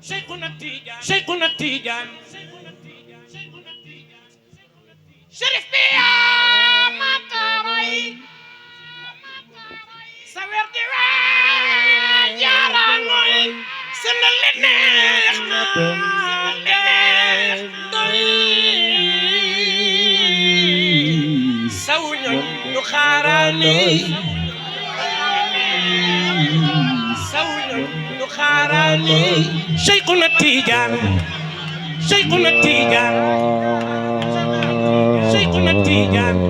Cheikhuna Tidiane Cheikhuna Tidiane Chérif bi yaa ma taroy sa wer di waa jaaraangoy senda li neex na saw ñu xaaraani Cheikhuna Tidiane Cheikhuna Tidiane Cheikhuna Tidiane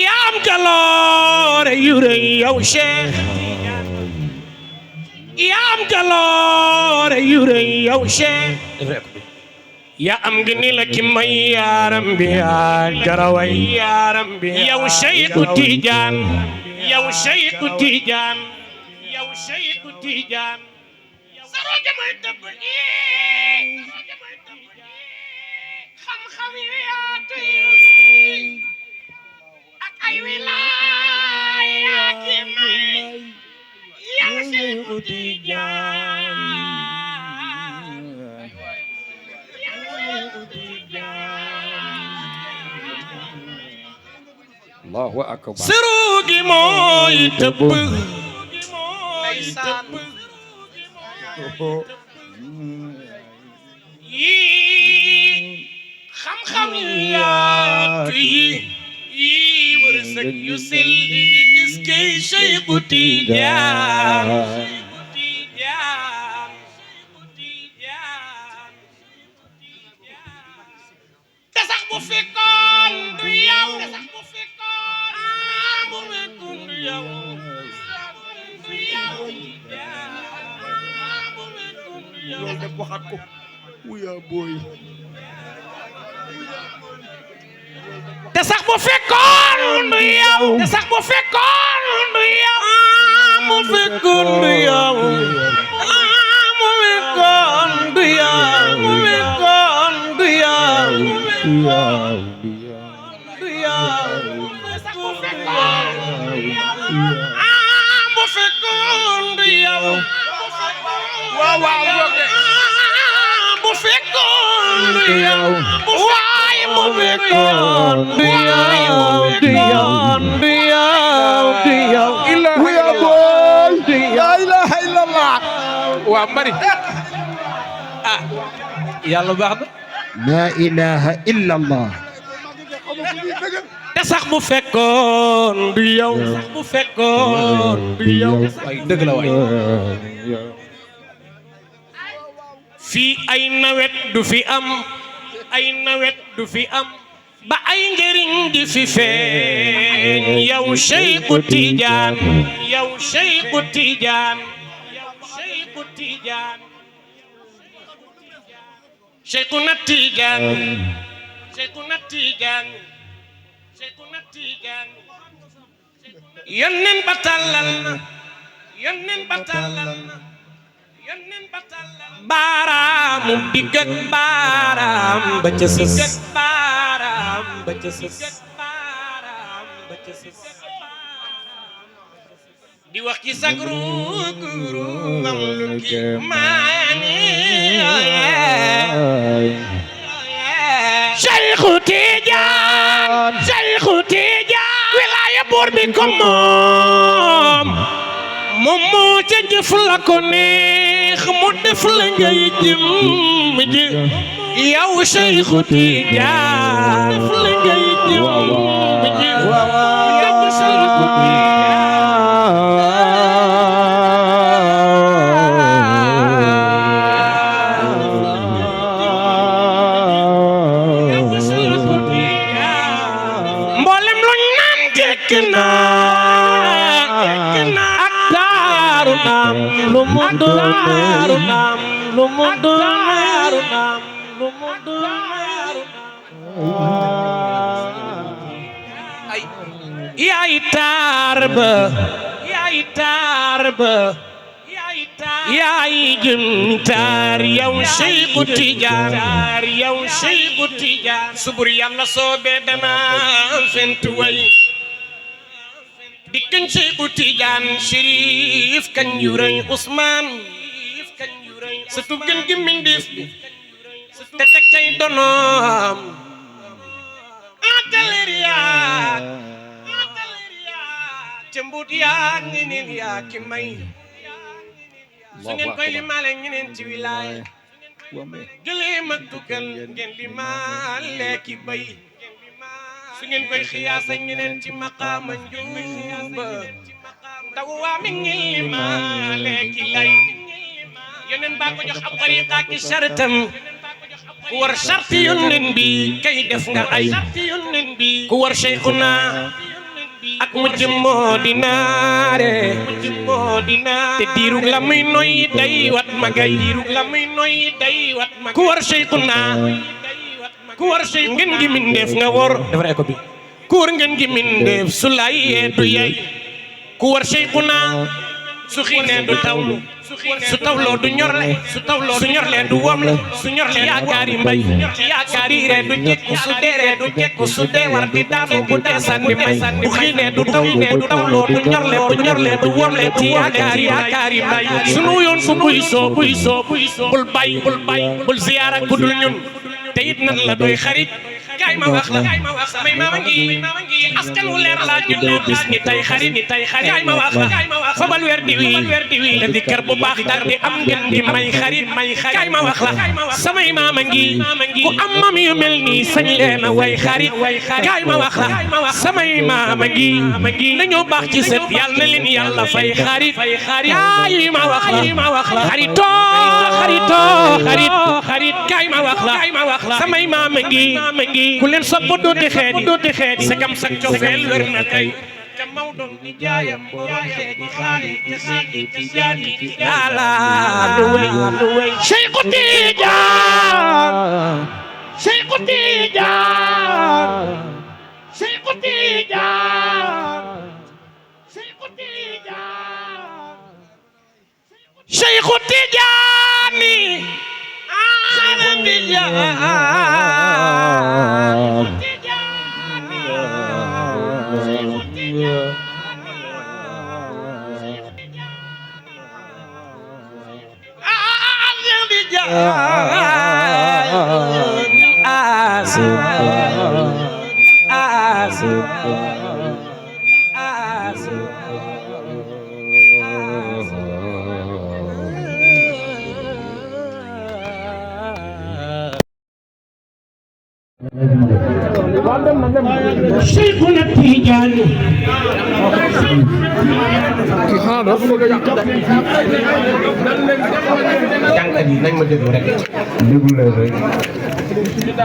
yaa am jaloore yu rëy yow Cheikh yaa am jaloore yu rëy yow Cheikh yaa am ngi ni la ki may yaaram bi yaa jaraway yaaram bi yow Cheikhu Tijaan yow Cheikhu Tijaan yow Cheikhu Tijaan saroja may tëbb xam-xam yu yaatu yi ak ay wilaaya ki may yow Cheikhu Tijaan Allahu akbar siru gi mooy tëbb yii xam-xam yu yaatu yi wërsëg yu sell is kay Cheikhu Tijaan te sax bu fekkoon du yow loolu dem waxaat ko wuya booy te sax bu fekkoon du yow te sax bu fekkoon du yow mu fekkoon du yow mu fekkoon du yow mu fekkoon du yow du yow te sax bu fekkoon mu fekkoon du yow waaw bu fekkoon du yow waaye bu fekkoon du yow du yow wuya booy la ilaha illallah waa mari ah yàlla baax na la ilaha illallah te sax bu fekkoon du yow sax bu fekkoon du yow waay dëgg la waay fii ay nawet du fi am ay nawet du fi am ba ay njëriñ di fi feeñ yow Cheikhu Tijaan yow Cheikhu Tijaan yow Cheikhu Tijaan Cheikhuna Tijaan Cheikhuna Tijaan Cheikhuna Tijaan yónneen ba tàllal na yónneen ba tàllal na baaraamu digg ak baaraam ba ca sës baaraam ba ca sës di wax ci sagru guru am lu ki maani Cheikhu Tijaan Cheikhu Tijaan wilaaya buur bi ko moom moo ca jëf la ko neex mu def la ngay jëm ji yow Cheikhu Tijaan def la ngay jëm ji yow Cheikhu Tijaan mboolem lu naan jekk naa lu mu daaru naam lu mu daaru naam lu mu daaru naam ay yaay taar ba yaay taar ba yaay jëm taar yow Cheikhu Tijaan yow Cheikhu Tijaan subur yàlla soobee dana fentu way dikkañ Cheikhu Tijaan Chérif kañ yu rëy Ousmane sa tub gën gi mbindéef bi te teg cay donoom ataleer yaak ca mbuut yaak ñeneen yaa ki may su ngeen koy limaale ñeneen ci wilaay gëléem ak tukkal ngeen limaale ki bay su ngeen koy xiyaasa ñeneen ci maqaama njuuba taw waa mi ngi limaale ki lay yeneen baa ko jox ab tariqa ki shartam ku war sharti yónneen bi kay def nga ay ku war Cheikhuna ak mujj moo di naare te diirug la muy noyyi day wat magay ku war Cheikhuna ku war Cheikh ngeen gi mindeef nga wor dafa rek ko bi ku war ngeen gi mindeef su lay yee du yey ku war Cheikhuna su xiinee du tawlu su tawloo du ñorle su ñorlee du womle su ñorlee yaakaari mbay yaakaari ree du jekku su deeree du jekku su dee war di daanu bu dee sànni may bu xiinee du tawloo du ñorle du womle ci yaakaari mbay sunu yoon fu buy soo bul bay bul ziyaara ku dul ñun te it nan la doy xarit kaay ma wax la samay maama ngi askan wu leer laa juddoo bis ni tay xarit kaay ma wax la fabal weer di wi te di kër bu baax dar di am ngeen di may xarit kaay ma wax la samay maama ngi ku am mam yu mel nii sañ leen a way xarit kaay ma wax la samay maama ngi dañoo baax ci sët yàlla na leen yàlla fay xarit kaay ma wax la xarit kaay ma wax la samay maama ngi ku leen sopp doote xeedi sagam sak cofeel wér na tey ca Maodo ni jaayam borom xeedi xaali ca Seydi Tijaani ala du way Cheikhu Tijaan Cheikhu Tijaan Cheikhu Tijaan Cheikhu Tijaan Cheikhu Tijaani ana Tijaan Cheikhuna Tijaani jànkat yi nañ ma déglu rek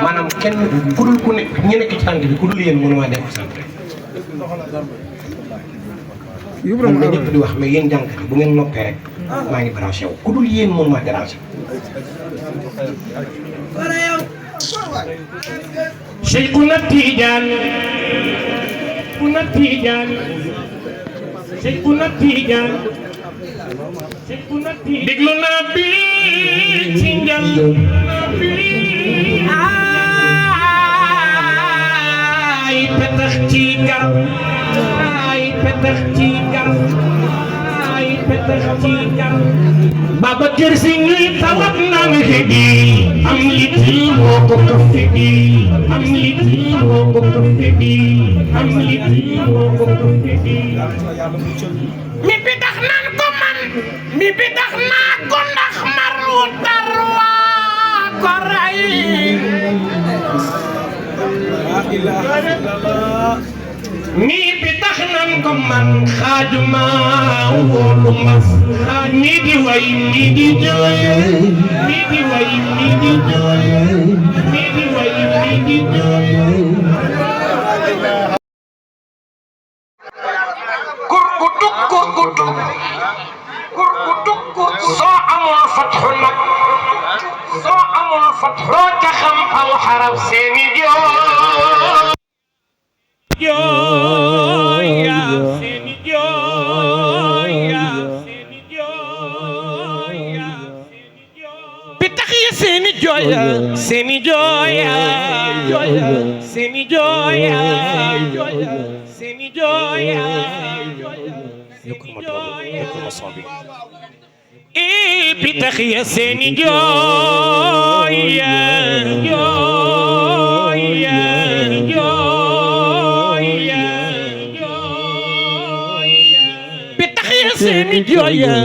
maanaam kenn ku dul ku nekk ñi nekk ci tànk bi ku dul yéen mënu maa def sant man na ñëpp di wax mais yéen jànkat yi bu ngeen noppee rek maa ngi branché wu ku dul yéen mënu maa dérangé Cheikhuna Tijaani déglu naa bi ci njal ay petax ci garab Babacar Si ñuy tawat naan xëdi am litil moo ko fedi mi bi tax naan ko man mi bi tax naa ko ndax maru tarwa ko ray mi bi tax naan ko man xaajuma wóolu ma mi di way mi di jooy soo amul fatxu nag doo ca xam aw xarab seeni bi tax yi seeni jooya bi tax ya seeni jooya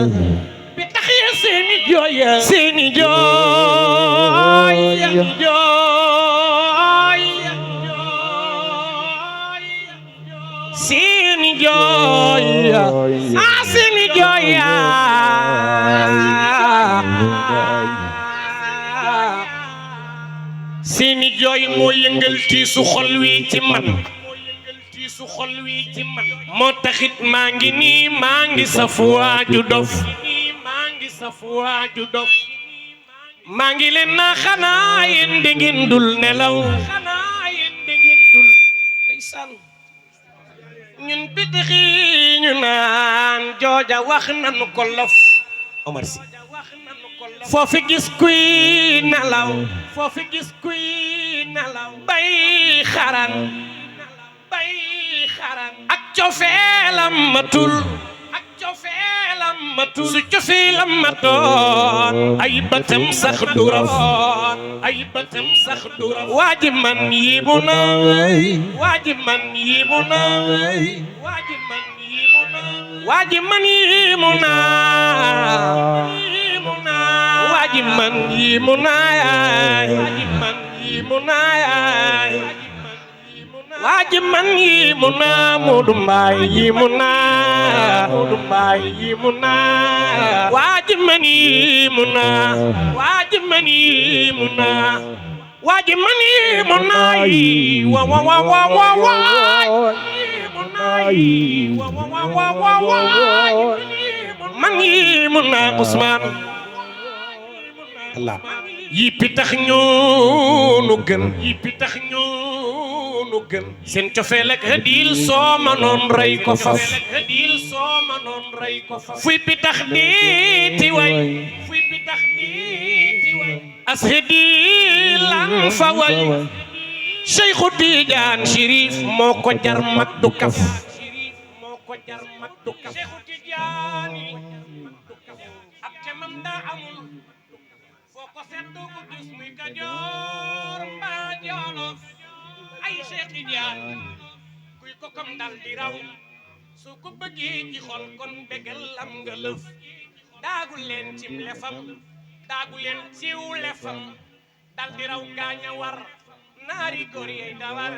bi tax ya seeni jooya seeni jooy moo yëngal tiisu xol wi ci man su xol wi ci man moo taxit maa ngi nii maa ngi saf waaju dof maa ngi leen na xanaa yéen da ngeen dul nelaw ndeysaan ñun bitixi ñu naan jooja wax nanu ko lof Omar Sy foofi gis kuy nelaw bay xaran ak cofeelam matul su cofeelam matoon ay bëtam sax du raf waaji man yibu na waaji man yibu na waaji man yibu na waaji man yibu na waaji man yibu na Moodu Mbaay yibu na waaji man yibu na waaji man yibu na waaji man yibu na wa wa wa wa wa man yibu na Usmaan Allah yi pitax ñoo nu gën seen cofeel ak hadiil soo manoon rey ko faf fuy pitax diiti way as hadiilan fa way Seexu Tijaan Chérif moo ko jar mag du kaf Seexu Tijaan ab kemam daa amul foo ko seetlu ko gis muy Kajoor mbaa Jolof ay Seex Tijaan kuy ko kom dal di raw su ko bëggee ci xol kon bégal am nga lëf daagu leen cim lefam dal di raw gaaña war naari góor yey dawar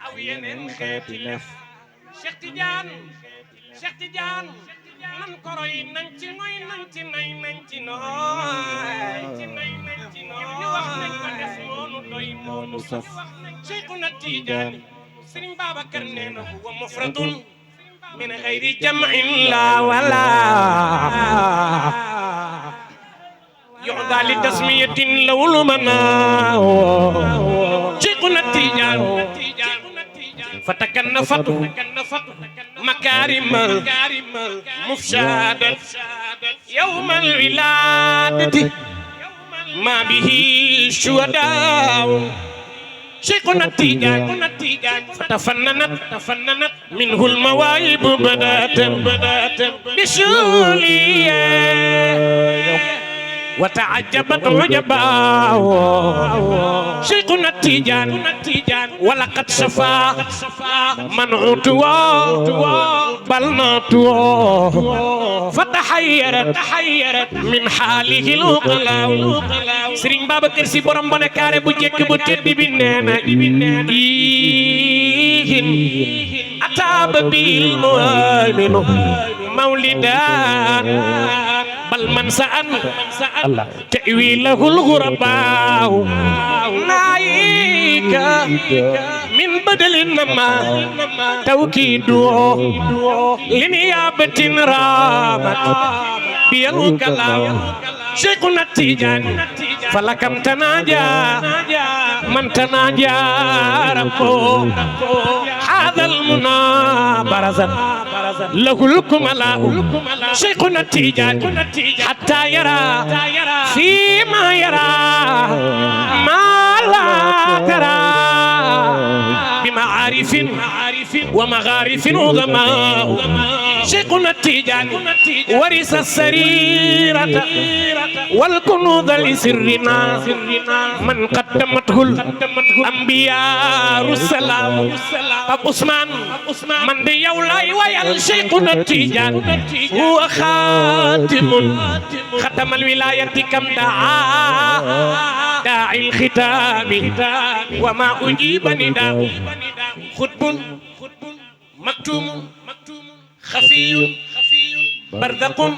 aw yeneen xeeti lef Seex Tijaan nan koroy nañ ci ngoy nañ ci nay nañ ci nooy ñu wax nañ ko def moonu doy moonu saf Seexuna Tijaan Sëriñ Babacar nee na huwa mufradun min xayri jam'in la wala yu'da li tasmiyatin lawul manaa Seexuna Tijaan fatakanna fatu makaarimal mufshadat yawmal wilaadati ma bihi shuhadaa Seexuna Tijaan tafannanat minhul mawaahib badatan bisuliya wa ta'ajjabat ujabaa Seexuna Tijaan wa laqad shafaa man utuwa bal natuwa fatahayyarat min haalihi al-uqalaa Sëriñ Babacar Si borom bone kaare bu jekk bu tedd bi neena ihin ataaba bil mu'minu mawlidan bal man sa'an ta'wilahu al-ghurabaa naayika min badalin ma tawkiidu liniyabatin raamat biyal kalaam Seexuna Tijaan falakam tanaaja man tanaaja rabbo haadal munaa barazan lahul kumalaa Seexuna Tijaan hattaa yaraa fiimaa yaraa maa laa taraa bimaarifin wa maghaarifin udamaa Seexuna Tijaan warisa sariirata wal kunuuz li sirrinaa man qaddamathu al-anbiyaa salaam Pape Ousmane man de yow laay wayal Seexuna Tijaan huwa xaatimun xatamal wilaayati kam daa daa'il xitaabi wa maa ujiiba nidaa xutbun maktuumun xafiyun bardaqun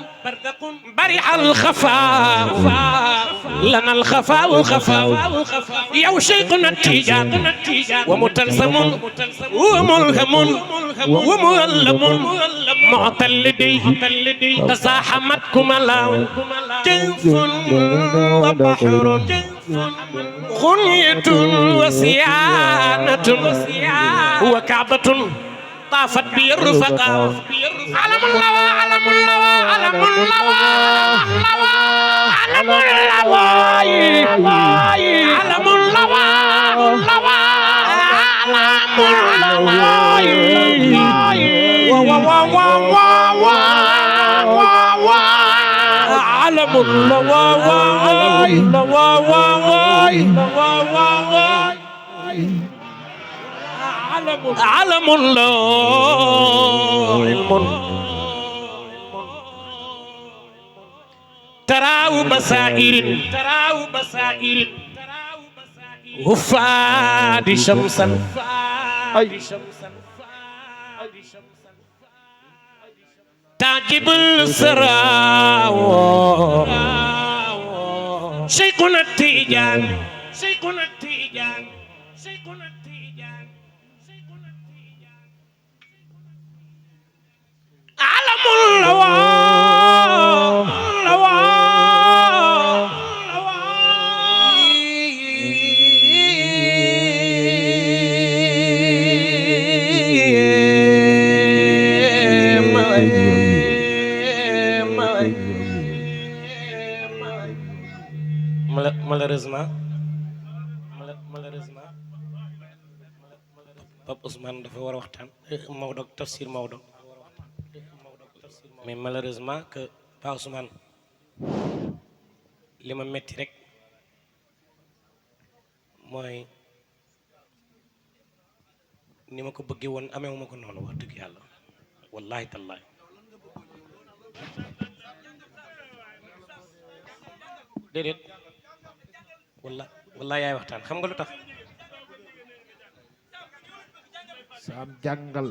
barihal xafaa لنا الخفاء خفاء يا شيخنا التيجان ومتلزم وملهم ومؤلم معتلدي تزاحمتكم الله جنف وبحر غنية وصيانة وكعبة طافت بي الرفقاء علم الله علم الله علم الله علم الله علم الله علم الله علم الله علم تراو بصائر وفاد شمسا تعجب السراو شيخنا التيجان شيخنا التيجان شيخنا التيجان علم malheureusement Pape Ousmane dafa war a waxtaan Maodo tafsir Maodo mais malheureusement que Pape Ousmane li ma metti rek mooy ni ma ko bëggee woon ameewu ma ko noonu wax dëgg yàlla wallahi tallahi déedéet wallahi yaay waxtaan xam nga lu tax saam jàngal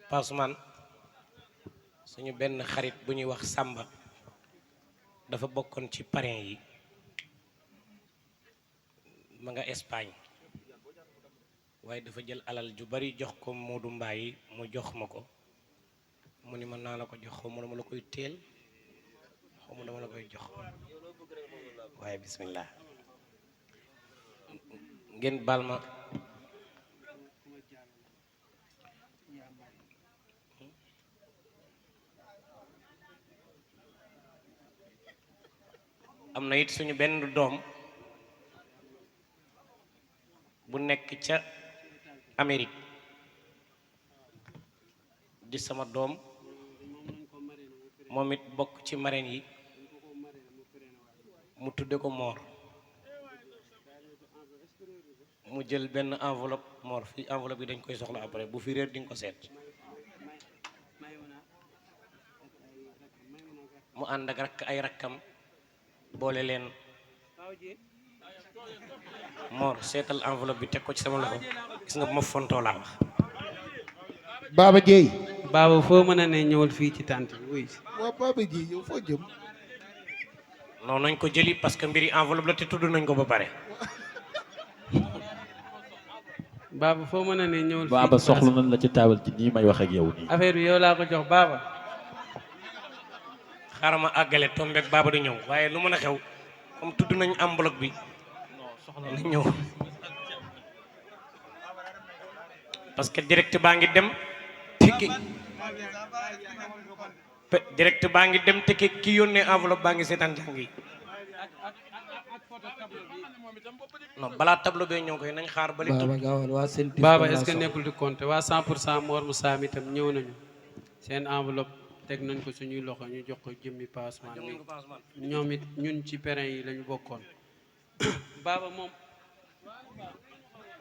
Pape Ousmane suñu benn xarit bu ñuy wax Samba dafa bokkoon ci parrain yi ma nga Espagne waaye dafa jël alal ju bari jox ko Modou Mbaye mu jox ma ko mu ni ma naa la ko jox xaw ma dama la koy teel xaw ma dama la koy jox waaye bismillah ngeen baal ma am na it suñu benn doom bu nekk ca Amérique di sama doom moom it bokk ci marraine yi mu tudde ko Mor mu jël benn enveloppe Mor fi enveloppe yi dañ koy soxla après bu fi réer di nga ko seet mu ànd ak rakk ay rakkam boole leen Mor seetal enveloppe bi teg ko ci sama loxo gis nga bu ma fontoo laa wax Baba Dieye Baba foo mën a ne ñëwal fii ci tànt bi wuy si waaw Baba Dieye yow foo jëm non nañ ko jëli parce que mbiri enveloppe la te tudd nañ ko ba pare Baba foo mën a ne ñëwal fii Baba soxla nañ la ci taabal ji nii may wax ak yow nii affaire bi yow laa ko jox Baba xaaral ma àggale tombeek Baba di ñëw waaye lu mën a xew comme tudd nañ enveloppe bi na ñëw parce que direct baa ngi dem te ki yónnee enveloppe baa ngi seetaan jàng yi non balaa tableau bee ñëw koy nañ xaar bali Baba est-ce que nekkul di compter waa 100% Mor Moussa mi itam ñëw nañu seen enveloppe teg nañ ko suñuy loxo ñu jox ko jëmmi Pa Ousmane mi ñoom it ñun ci parrain yi lañu bokkoon Baba moom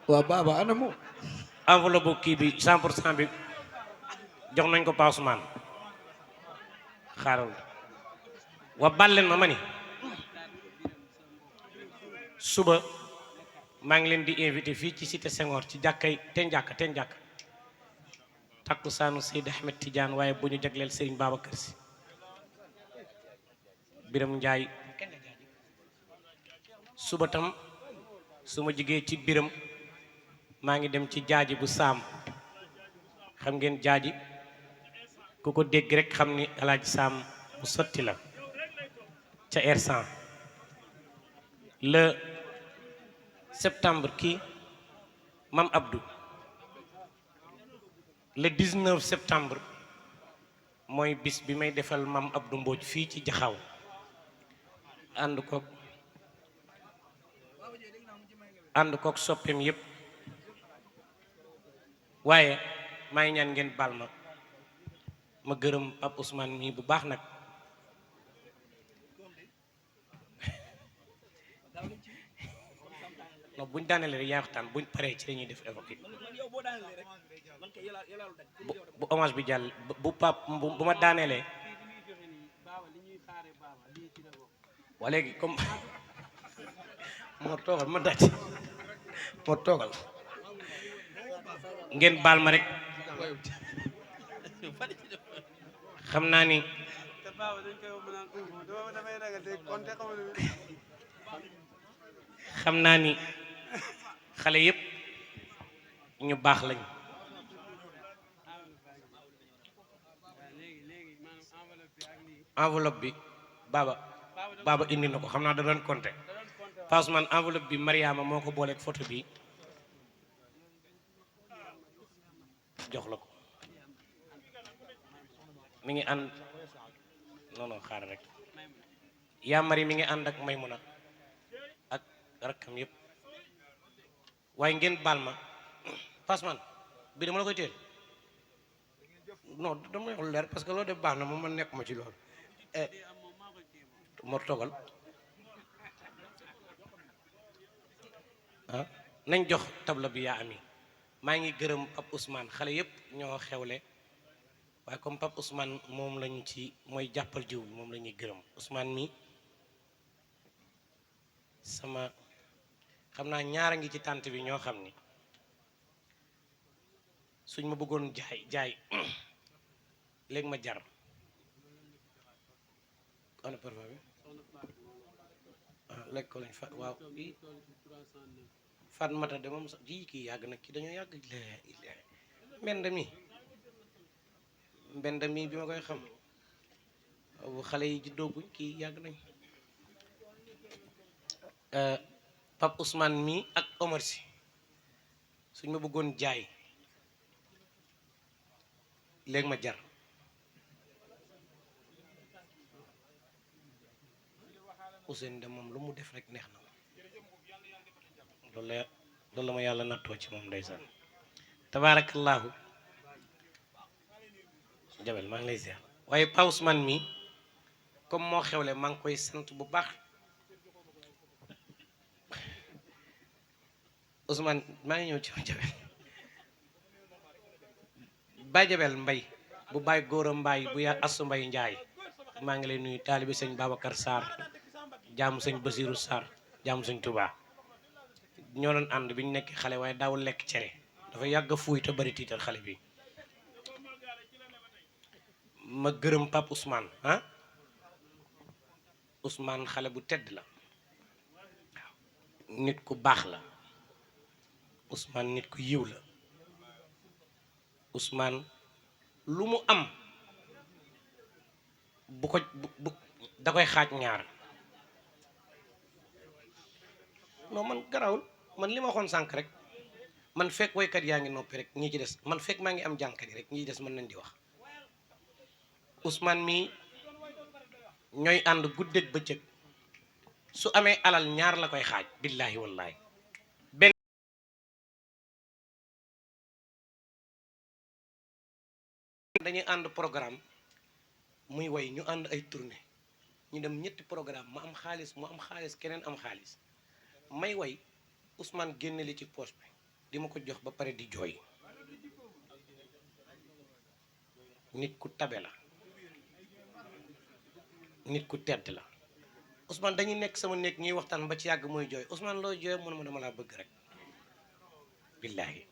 waaw Baba ana mu enveloppe bu kii bi 100% bi jox nañ ko Pa Ousmane xaaral wa balleen ma ni suba maa ngi leen di invité fii ci cité Senghor ci jàkkay ten jàkk takkusaanu Seydi Ahmed Tidiane waaye bu ñu jagleel Serigne Babacar Sy Biram Njaay suba tam su ma jigee ci Biram maa ngi dem ci jaaji bu saam xam ngeen jaaji ku ko dégg rek xam ni alaaji saam bu sotti la ca R100 le septembre kii Mam Abdou le 19 septembre mooy bis bi may defal Mam Abdou Mbodj fii ci Jaxaw ànd kook soppeem yépp waaye maa ngi ñaan ngeen baal ma gërëm Pape Ousmane mii bu baax nag non buñ daanelee rek yaa waxtaan buñ paree ci lañuy def évoqué bu hommage bi jàll bu Pape bu ma daaneelee waa léegi comme moo toogal ma daj moo toogal ngeen baal ma rek xam naa ni xale yépp ñu baax lañ enveloppe bi baaba indi na ko xam naa da doon compter parce man enveloppe bi Mariama moo ko booleeg photo bi jox la ko mi ngi ànd non xaar rek yaa mari mi ngi ànd ak Maymuna ak rakkam yépp waaye ngeen baal ma Passeman bi dama la koy teel non dama wax leer parce que loolu def baax na moom man nekk ma ci loolu moo toogal nañ jox tabla bi yaa ami maa ngi gërëm Pape Ousmane xale yépp ñoo xewle waaye comme Pape Ousmane moom lañ ci mooy jàppal jiw bi moom la ñuy gërëm Ousmane mi sama xam naa ñaara ngi ci tànt bi ñoo xam ni suñ ma bëggoon jaay léegi ma jar ana parfum bi lekk ko lañ fa waaw Fat Mata de moom sax ji kii yàgg nag kii dañoo yàgg mbend mi bi ma koy xam bu xale yi juddooguñ kii yàgg nañ Pape Ousmane mi ak Omar Sy suñ ma bëggoon jaay léegi ma jar Ousseynou de moom lu mu def rek neex na loolu la ma yàlla nattoo ci moom ndeysaan tabaarakallaahu jabel maa ngi lay ziar waaye Pa Ousmane mi comme moo xewle maa ngi koy sant bu baax Ousmane maa ngi ñëw ci jabel Baye Jabel Mbay bu Baye Góora Mbaay bu yaa Asu Mbay Njaay maa ngi lay nuyu taalibi sëñ Babacar Sarr jaamu sëñ Basiru Sarr jaamu sëñ Touba ñoo doon ànd bi ñu nekk xale waaye daawul lekk cere dafa yàgg fuuy te bari tiital xale bi ma gërëm Pape Ousmane Ousmane xale bu tedd la nit ku baax la Ousmane nit ku yiw la Ousmane lu mu am bu da koy xaaj ñaar non man garawul man li ma waxoon sànq rek man fekk woykat yaa ngi noppi rek ñi ci des man fekk maa ngi am jànkat yi rek ñi ci des mën nañ di wax Ousmane mii ñooy ànd guddeeg bëccëg su amee alal ñaar la koy xaaj billaahi wallaahi benn dañuy ànd programme muy woy ñu ànd ay tournée ñu dem ñetti programme ma am xaalis mu am xaalis keneen am xaalis may woy Ousmane génne li ci poche bi di ma ko jox ba pare di jooy nit ku tabe la nit ku tedd la Ousmane dañuy nekk sama néeg ñuy waxtaan ba ci yàgg mooy jooy Ousmane looy jooy mu ne ma dama laa bëgg rek billaahi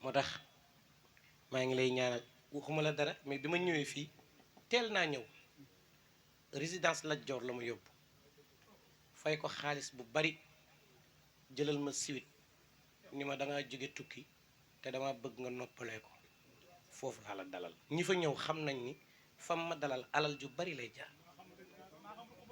moo tax maa ngi lay ñaanal waxuma la dara mais bi ma ñëwee fii teel naa ñëw résidence Lat Joor la ma yóbbu fay ko xaalis bu bari jëlal ma siwit ni ma da ngaa jóge tukki te dama bëgg nga noppalee ko foofu laa la dalal ñi fa ñëw xam nañ ni fam ma dalal alal ju bari lay jaar